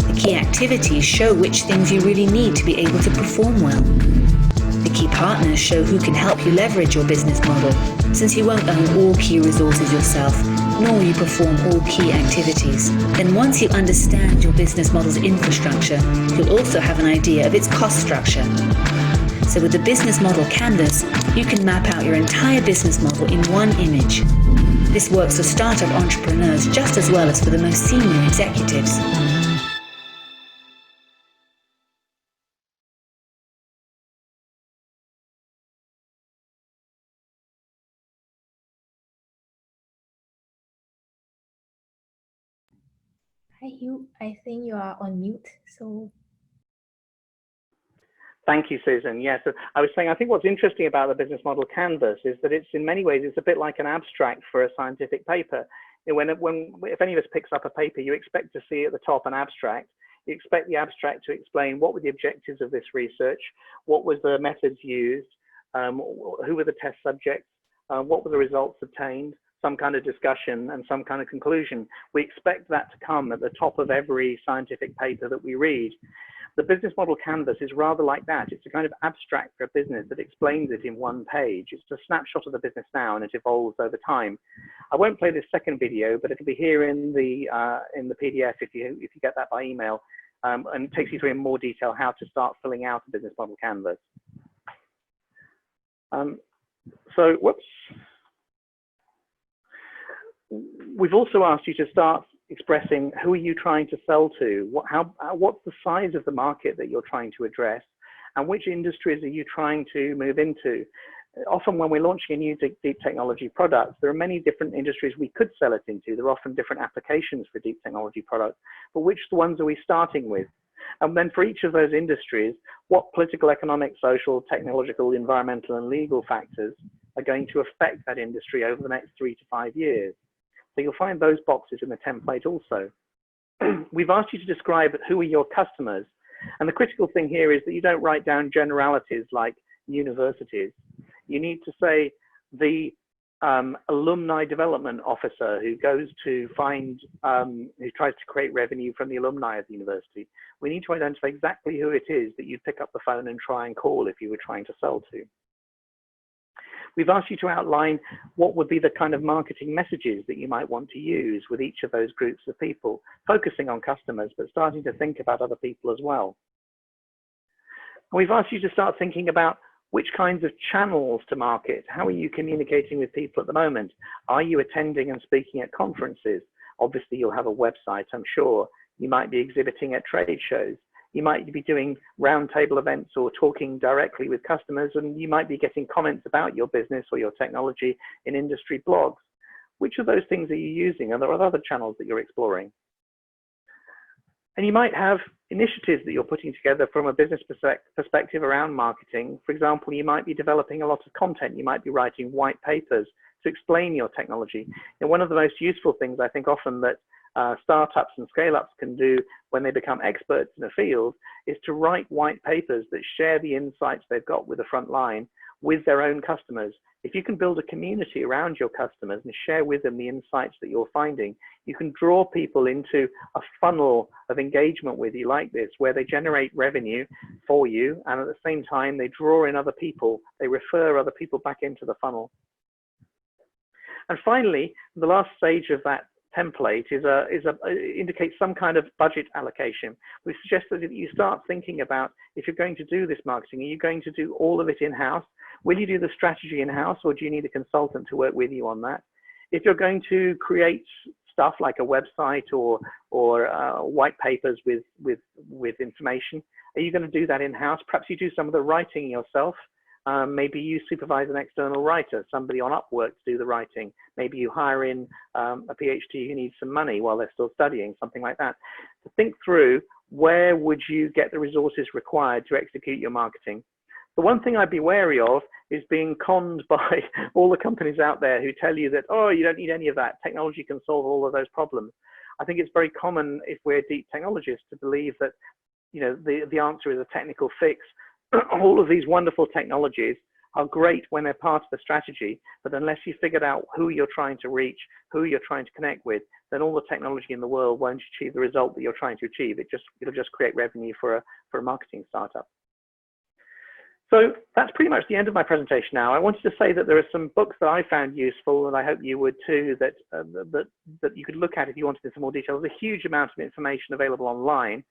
The key activities show which things you really need to be able to perform well. The key partners show who can help you leverage your business model, since you won't own all key resources yourself, nor will you perform all key activities. Then once you understand your business model's infrastructure, you'll also have an idea of its cost structure. So with the business model canvas, you can map out your entire business model in one image. This works for startup entrepreneurs just as well as for the most senior executives. Hi, Hugh. I think you are on mute, so. Thank you, Susan. Yes, I was saying, I think what's interesting about the business model canvas is that it's in many ways, it's a bit like an abstract for a scientific paper. If any of us picks up a paper, you expect to see at the top an abstract. You expect the abstract to explain what were the objectives of this research, what was the methods used, who were the test subjects, what were the results obtained, some kind of discussion and some kind of conclusion. We expect that to come at the top of every scientific paper that we read. The business model canvas is rather like that. It's a kind of abstract for a business that explains it in one page. It's a snapshot of the business now, and it evolves over time. I won't play this second video, but it'll be here in the PDF if you get that by email, and it takes you through in more detail how to start filling out a business model canvas. So, whoops. We've also asked you to start expressing who are you trying to sell to, what's the size of the market that you're trying to address, and which industries are you trying to move into. Often when we're launching a new deep technology product, there are many different industries we could sell it into. There are often different applications for deep technology products, but which ones are we starting with? And then for each of those industries, what political, economic, social, technological, environmental, and legal factors are going to affect that industry over the next 3 to 5 years? So you'll find those boxes in the template also. We've asked you to describe who are your customers. And the critical thing here is that you don't write down generalities like universities. You need to say the alumni development officer who goes to find, who tries to create revenue from the alumni of the university. We need to identify exactly who it is that you'd pick up the phone and try and call if you were trying to sell to. We've asked you to outline what would be the kind of marketing messages that you might want to use with each of those groups of people, focusing on customers, but starting to think about other people as well. And we've asked you to start thinking about which kinds of channels to market. How are you communicating with people at the moment? Are you attending and speaking at conferences? Obviously, you'll have a website, I'm sure. You might be exhibiting at trade shows. You might be doing roundtable events or talking directly with customers, and you might be getting comments about your business or your technology in industry blogs. Which of those things are you using? Are there other channels that you're exploring? And you might have initiatives that you're putting together from a business perspective around marketing. For example, you might be developing a lot of content. You might be writing white papers to explain your technology. And one of the most useful things I think often that startups and scale-ups can do when they become experts in a field is to write white papers that share the insights they've got with the front line with their own customers. If you can build a community around your customers and share with them the insights that you're finding, you can draw people into a funnel of engagement with you like this, where they generate revenue for you, and at the same time, they draw in other people, they refer other people back into the funnel. And finally, the last stage of that template indicates some kind of budget allocation. We suggest that you start thinking about, if you're going to do this marketing, are you going to do all of it in-house? Will you do the strategy in-house, or do you need a consultant to work with you on that? If you're going to create stuff like a website or white papers with information, are you going to do that in-house? Perhaps you do some of the writing yourself. Maybe you supervise an external writer, somebody on Upwork to do the writing. Maybe you hire in a PhD who needs some money while they're still studying, something like that. To think through, where would you get the resources required to execute your marketing? The one thing I'd be wary of is being conned by all the companies out there who tell you that, oh, you don't need any of that. Technology can solve all of those problems. I think it's very common, if we're deep technologists, to believe that, you know, the answer is a technical fix. All of these wonderful technologies are great when they're part of the strategy, but unless you figured out who you're trying to reach, who you're trying to connect with, then all the technology in the world won't achieve the result that you're trying to achieve. It'll just create revenue for a marketing startup. So that's pretty much the end of my presentation now. I wanted to say that there are some books that I found useful, and I hope you would too, that you could look at if you wanted some more detail. There's a huge amount of information available online.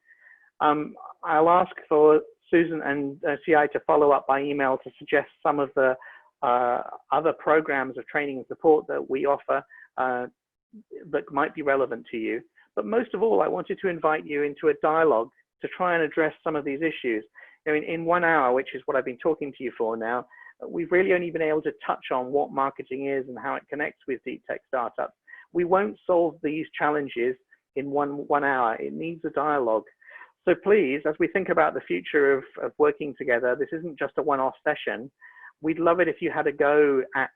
I'll ask for Susan and CI to follow up by email to suggest some of the other programs of training and support that we offer. that might be relevant to you. But most of all, I wanted to invite you into a dialogue to try and address some of these issues. You know, in 1 hour, which is what I've been talking to you for now, we've really only been able to touch on what marketing is and how it connects with deep tech startups. We won't solve these challenges in one hour. It needs a dialogue. So please, as we think about the future of working together, this isn't just a one-off session. We'd love it if you had a go at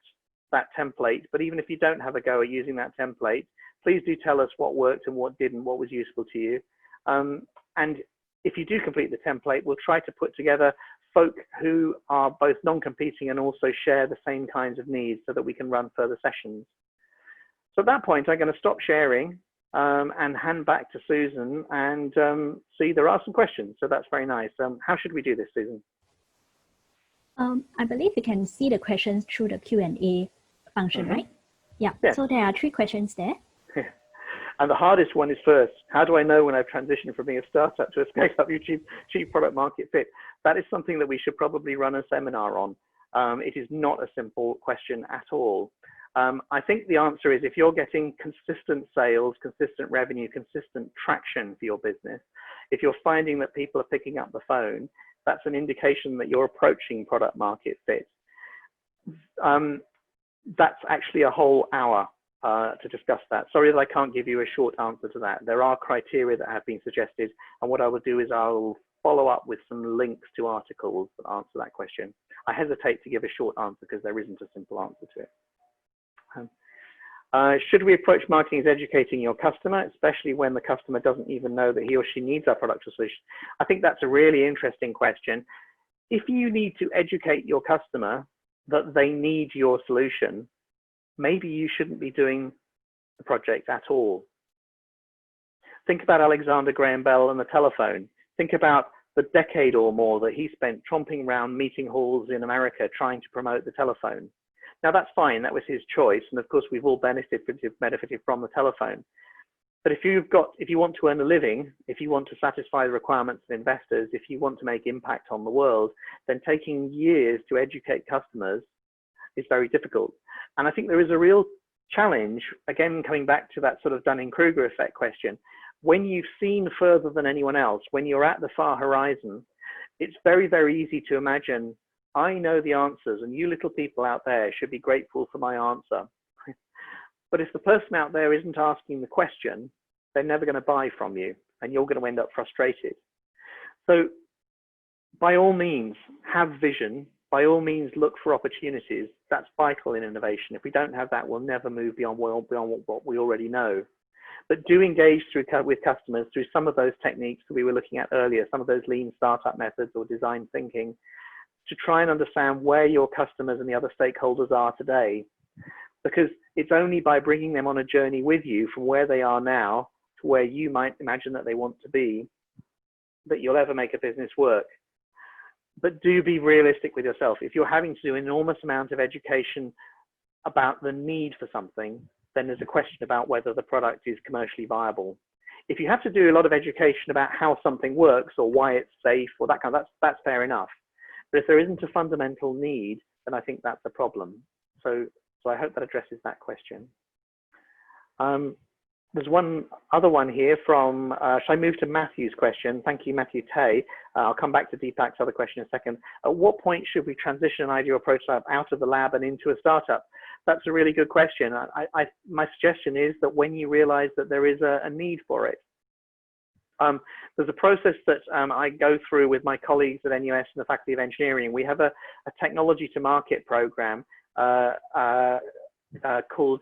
that template, but even if you don't have a go at using that template, please do tell us what worked and what didn't, what was useful to you. And if you do complete the template, we'll try to put together folk who are both non-competing and also share the same kinds of needs so that we can run further sessions. So at that point, I'm going to stop sharing and hand back to Susan and see there are some questions. So that's very nice. How should we do this, Susan? I believe you can see the questions through the Q&A function, right? Yeah. So there are 3 questions there. And the hardest one is first. How do I know when I've transitioned from being a startup to a scale-up cheap product market fit? That is something that we should probably run a seminar on. It is not a simple question at all. I think the answer is if you're getting consistent sales, consistent revenue, consistent traction for your business, if you're finding that people are picking up the phone, that's an indication that you're approaching product market fit. That's actually a whole hour to discuss that. Sorry that I can't give you a short answer to that. There are criteria that have been suggested, and what I will do is I'll follow up with some links to articles that answer that question. I hesitate to give a short answer because there isn't a simple answer to it. Should we approach marketing as educating your customer, especially when the customer doesn't even know that he or she needs our product or solution? I think that's a really interesting question. If you need to educate your customer that they need your solution, maybe you shouldn't be doing the project at all. Think about Alexander Graham Bell and the telephone. Think about the decade or more that he spent tromping around meeting halls in America trying to promote the telephone. Now that's fine, that was his choice, and of course we've all benefited from the telephone. But if you want to earn a living, if you want to satisfy the requirements of investors, if you want to make impact on the world, then taking years to educate customers is very difficult. And I think there is a real challenge, again, coming back to that sort of Dunning-Kruger effect question. When you've seen further than anyone else, when you're at the far horizon, it's very, very easy to imagine, I know the answers and you little people out there should be grateful for my answer. But if the person out there isn't asking the question, they're never going to buy from you and you're going to end up frustrated. So by all means, have vision. By all means, look for opportunities. That's vital in innovation. If we don't have that, we'll never move beyond what we already know. But do engage with customers through some of those techniques that we were looking at earlier, some of those lean startup methods or design thinking, to try and understand where your customers and the other stakeholders are today. Because it's only by bringing them on a journey with you from where they are now to where you might imagine that they want to be, that you'll ever make a business work. But do be realistic with yourself. If you're having to do an enormous amount of education about the need for something, then there's a question about whether the product is commercially viable. If you have to do a lot of education about how something works or why it's safe or that kind of, that's fair enough. But if there isn't a fundamental need, then I think that's a problem. So I hope that addresses that question. There's one other one here from, shall I move to Matthew's question? Thank you, Matthew Tay. I'll come back to Deepak's other question in a second. At what point should we transition an idea or prototype out of the lab and into a startup? That's a really good question. My suggestion is that when you realize that there is a need for it. There's a process that I go through with my colleagues at NUS and the Faculty of Engineering. We have a technology to market program called,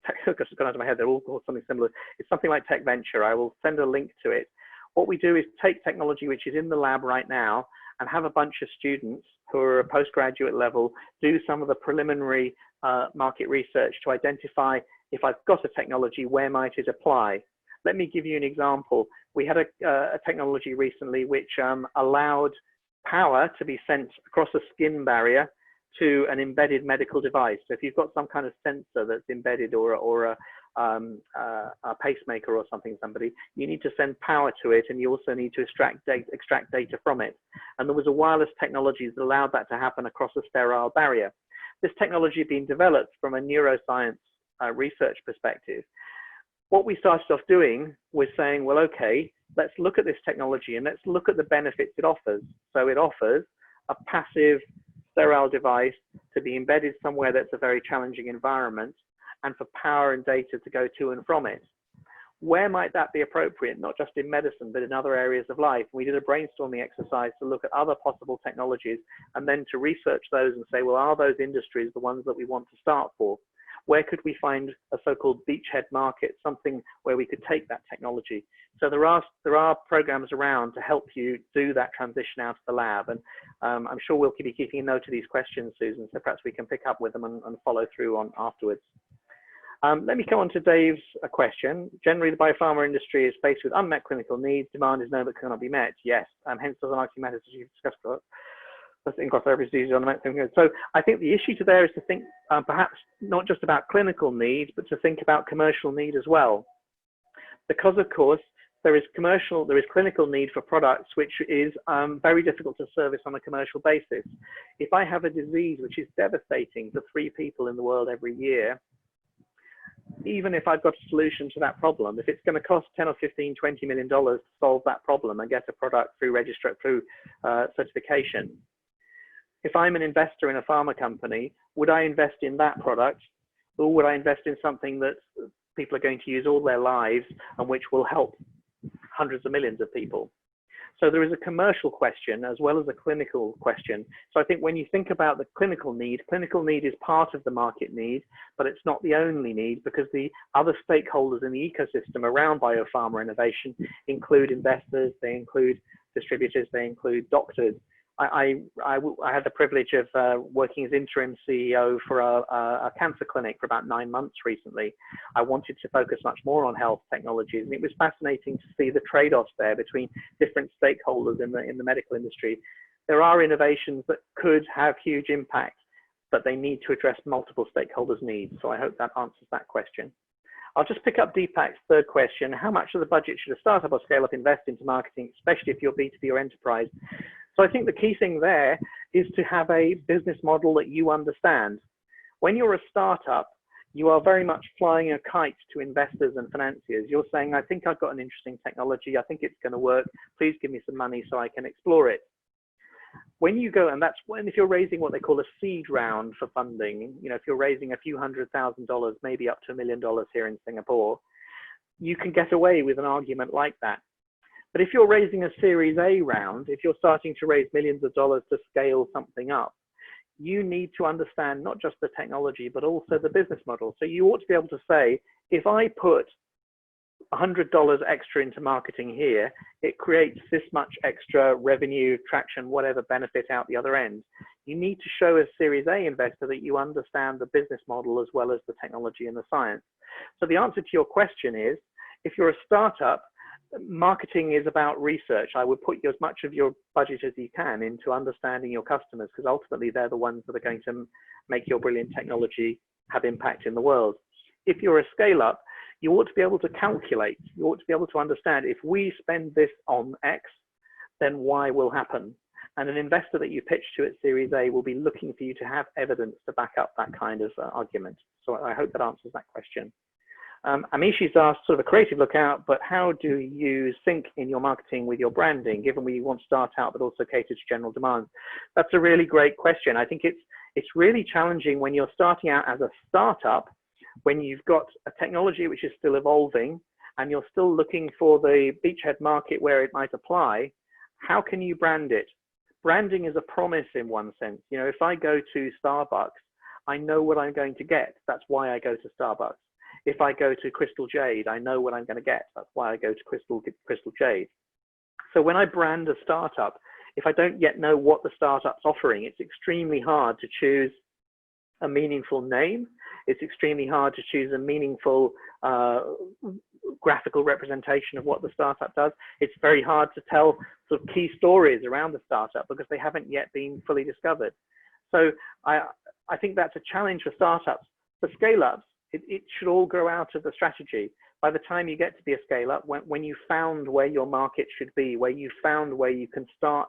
it's gone out of my head, they're all called something similar. It's something like Tech Venture. I will send a link to it. What we do is take technology which is in the lab right now and have a bunch of students who are at postgraduate level do some of the preliminary market research to identify, if I've got a technology, where might it apply? Let me give you an example. We had a technology recently which allowed power to be sent across a skin barrier to an embedded medical device. So if you've got some kind of sensor that's embedded or a pacemaker or something, you need to send power to it, and you also need to extract data from it. And there was a wireless technology that allowed that to happen across a sterile barrier. This technology had been developed from a neuroscience research perspective, what we started off doing was saying, well, okay, let's look at this technology and let's look at the benefits it offers. So it offers a passive sterile device to be embedded somewhere that's a very challenging environment, and for power and data to go to and from it. Where might that be appropriate, not just in medicine, but in other areas of life? We did a brainstorming exercise to look at other possible technologies and then to research those and say, well, are those industries the ones that we want to start for? Where could we find a so-called beachhead market, something where we could take that technology? So there are programs around to help you do that transition out of the lab. And I'm sure we'll be keeping a note of these questions, Susan, so perhaps we can pick up with them and follow through on afterwards. Let me come on to Dave's question. Generally, the biopharma industry is faced with unmet clinical needs. Demand is known but cannot be met. Yes, hence does marketing matters, as you've discussed. So I think the issue there is to think perhaps not just about clinical need, but to think about commercial need as well. Because of course, there is clinical need for products which is very difficult to service on a commercial basis. If I have a disease which is devastating to 3 people in the world every year, even if I've got a solution to that problem, if it's going to cost 10 or 15, $20 million to solve that problem and get a product through certification, if I'm an investor in a pharma company, would I invest in that product, or would I invest in something that people are going to use all their lives and which will help hundreds of millions of people? So there is a commercial question as well as a clinical question. So I think when you think about the clinical need is part of the market need, but it's not the only need, because the other stakeholders in the ecosystem around biopharma innovation include investors, they include distributors, they include doctors. I had the privilege of working as interim CEO for a cancer clinic for about 9 months recently. I wanted to focus much more on health technologies, and it was fascinating to see the trade-offs there between different stakeholders in the medical industry. There are innovations that could have huge impact, but they need to address multiple stakeholders' needs. So I hope that answers that question. I'll just pick up Deepak's third question. How much of the budget should a startup or scale-up invest into marketing, especially if you're B2B or enterprise? So I think the key thing there is to have a business model that you understand. When you're a startup, you are very much flying a kite to investors and financiers. You're saying, I think I've got an interesting technology. I think it's going to work. Please give me some money so I can explore it. When you go, and that's when, if you're raising what they call a seed round for funding, you know, if you're raising a few $100,000, maybe up to $1 million here in Singapore, you can get away with an argument like that. But if you're raising a Series A round, if you're starting to raise millions of dollars to scale something up, you need to understand not just the technology, but also the business model. So you ought to be able to say, if I put $100 extra into marketing here, it creates this much extra revenue, traction, whatever benefit out the other end. You need to show a Series A investor that you understand the business model as well as the technology and the science. So the answer to your question is, if you're a startup, marketing is about research. I would put as much of your budget as you can into understanding your customers, because ultimately they're the ones that are going to make your brilliant technology have impact in the world. If you're a scale-up, you ought to be able to calculate. You ought to be able to understand, if we spend this on X, then Y will happen. And an investor that you pitch to at Series A will be looking for you to have evidence to back up that kind of argument. So I hope that answers that question. Amishi's asked sort of a creative lookout, but how do you sync in your marketing with your branding, given we want to start out but also cater to general demand? That's a really great question. I think it's really challenging when you're starting out as a startup, when you've got a technology which is still evolving and you're still looking for the beachhead market where it might apply. How can you brand it? Branding is a promise in one sense. You know, if I go to Starbucks, I know what I'm going to get. That's why I go to Starbucks. If I go to Crystal Jade, I know what I'm going to get. That's why I go to Crystal Jade. So when I brand a startup, if I don't yet know what the startup's offering, it's extremely hard to choose a meaningful name. It's extremely hard to choose a meaningful graphical representation of what the startup does. It's very hard to tell sort of key stories around the startup because they haven't yet been fully discovered. So I think that's a challenge for startups. For scale-ups, it should all grow out of the strategy. By the time you get to be a scale-up, when you found where your market should be, where you found where you can start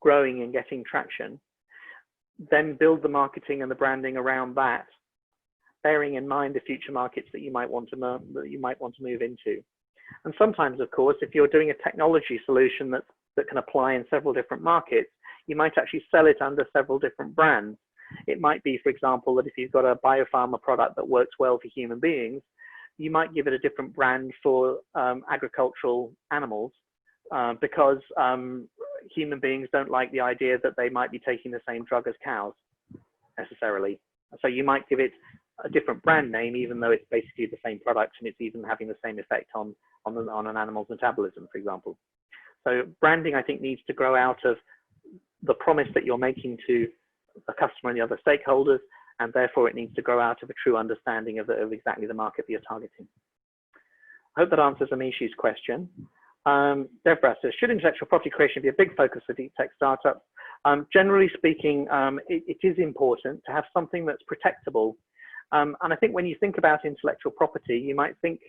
growing and getting traction, then build the marketing and the branding around that. bearing in mind the future markets that you might want to move into. And sometimes, of course, if you're doing a technology solution that can apply in several different markets, you might actually sell it under several different brands. It might be, for example, that if you've got a biopharma product that works well for human beings, you might give it a different brand for agricultural animals because human beings don't like the idea that they might be taking the same drug as cows necessarily. So you might give it a different brand name, even though it's basically the same product and it's even having the same effect on an animal's metabolism, for example. So branding, I think, needs to grow out of the promise that you're making to the customer and the other stakeholders, and therefore it needs to grow out of a true understanding of exactly the market that you're targeting. I hope that answers Amishi's question. Deborah says, should intellectual property creation be a big focus for deep tech startups? Generally speaking, it is important to have something that's protectable. And I think when you think about intellectual property, you might think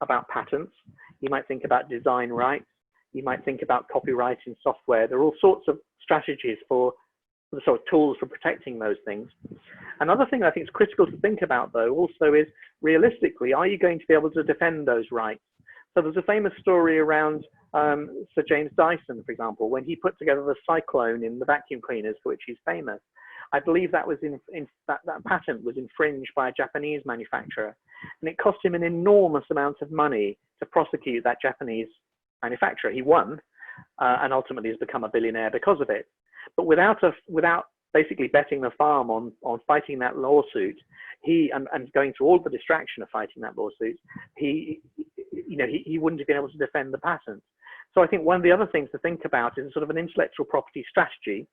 about patents, you might think about design rights, you might think about copyright in software. There are all sorts of strategies for the sort of tools for protecting those things. Another thing I think is critical to think about, though, also is realistically, are you going to be able to defend those rights? So there's a famous story around Sir James Dyson, for example, when he put together the cyclone in the vacuum cleaners for which he's famous. I believe that was that patent was infringed by a Japanese manufacturer, and it cost him an enormous amount of money to prosecute that Japanese manufacturer. He won, and ultimately has become a billionaire because of it. But without basically betting the farm on fighting that lawsuit, and going through all the distraction of fighting that lawsuit, he wouldn't have been able to defend the patent. So I think one of the other things to think about is sort of an intellectual property strategy,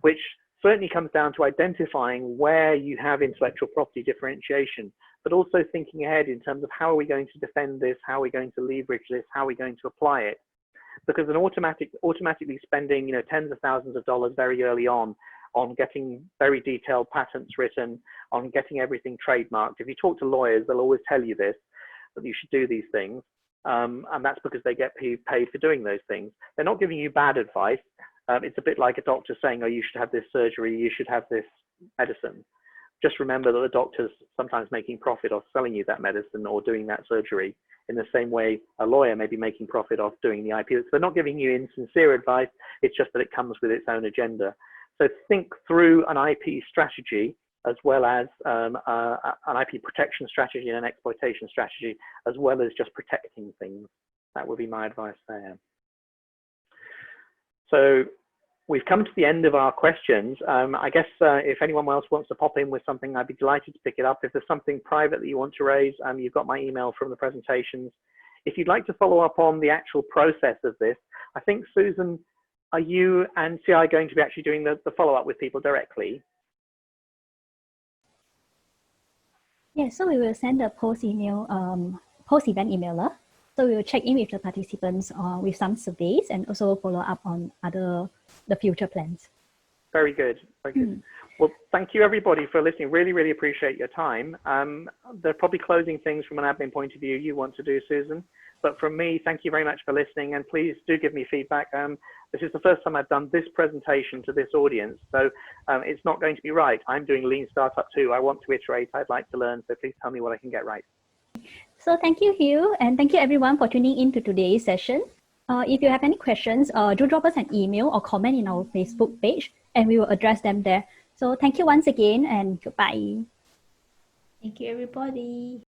which certainly comes down to identifying where you have intellectual property differentiation, but also thinking ahead in terms of how are we going to defend this, how are we going to leverage this, how are we going to apply it. Because an automatically spending tens of thousands of dollars very early on getting very detailed patents written, on getting everything trademarked. If you talk to lawyers, they'll always tell you this, that you should do these things. And that's because they get paid for doing those things. They're not giving you bad advice. It's a bit like a doctor saying, oh, you should have this surgery, you should have this medicine. Just remember that the doctor's sometimes making profit off selling you that medicine or doing that surgery, in the same way a lawyer may be making profit off doing the IP. So they're not giving you insincere advice, it's just that it comes with its own agenda. So think through an IP strategy as well as an IP protection strategy and an exploitation strategy, as well as just protecting things. That would be my advice there. So we've come to the end of our questions. I guess if anyone else wants to pop in with something, I'd be delighted to pick it up. If there's something private that you want to raise, you've got my email from the presentations. If you'd like to follow up on the actual process of this, I think, Susan, are you and CI going to be actually doing the follow-up with people directly? Yeah, so we will send a post-event emailer. So we will check in with the participants with some surveys and also follow up on the future plans. Very good. Very good. Well, thank you everybody for listening. Really, really appreciate your time. There are probably closing things from an admin point of view you want to do, Susan. But from me, thank you very much for listening, and please do give me feedback. This is the first time I've done this presentation to this audience, so it's not going to be right. I'm doing Lean Startup too. I want to iterate. I'd like to learn, so please tell me what I can get right. So thank you, Hugh, and thank you everyone for tuning in to today's session. If you have any questions, do drop us an email or comment in our Facebook page, and we will address them there. So thank you once again, and goodbye. Thank you, everybody.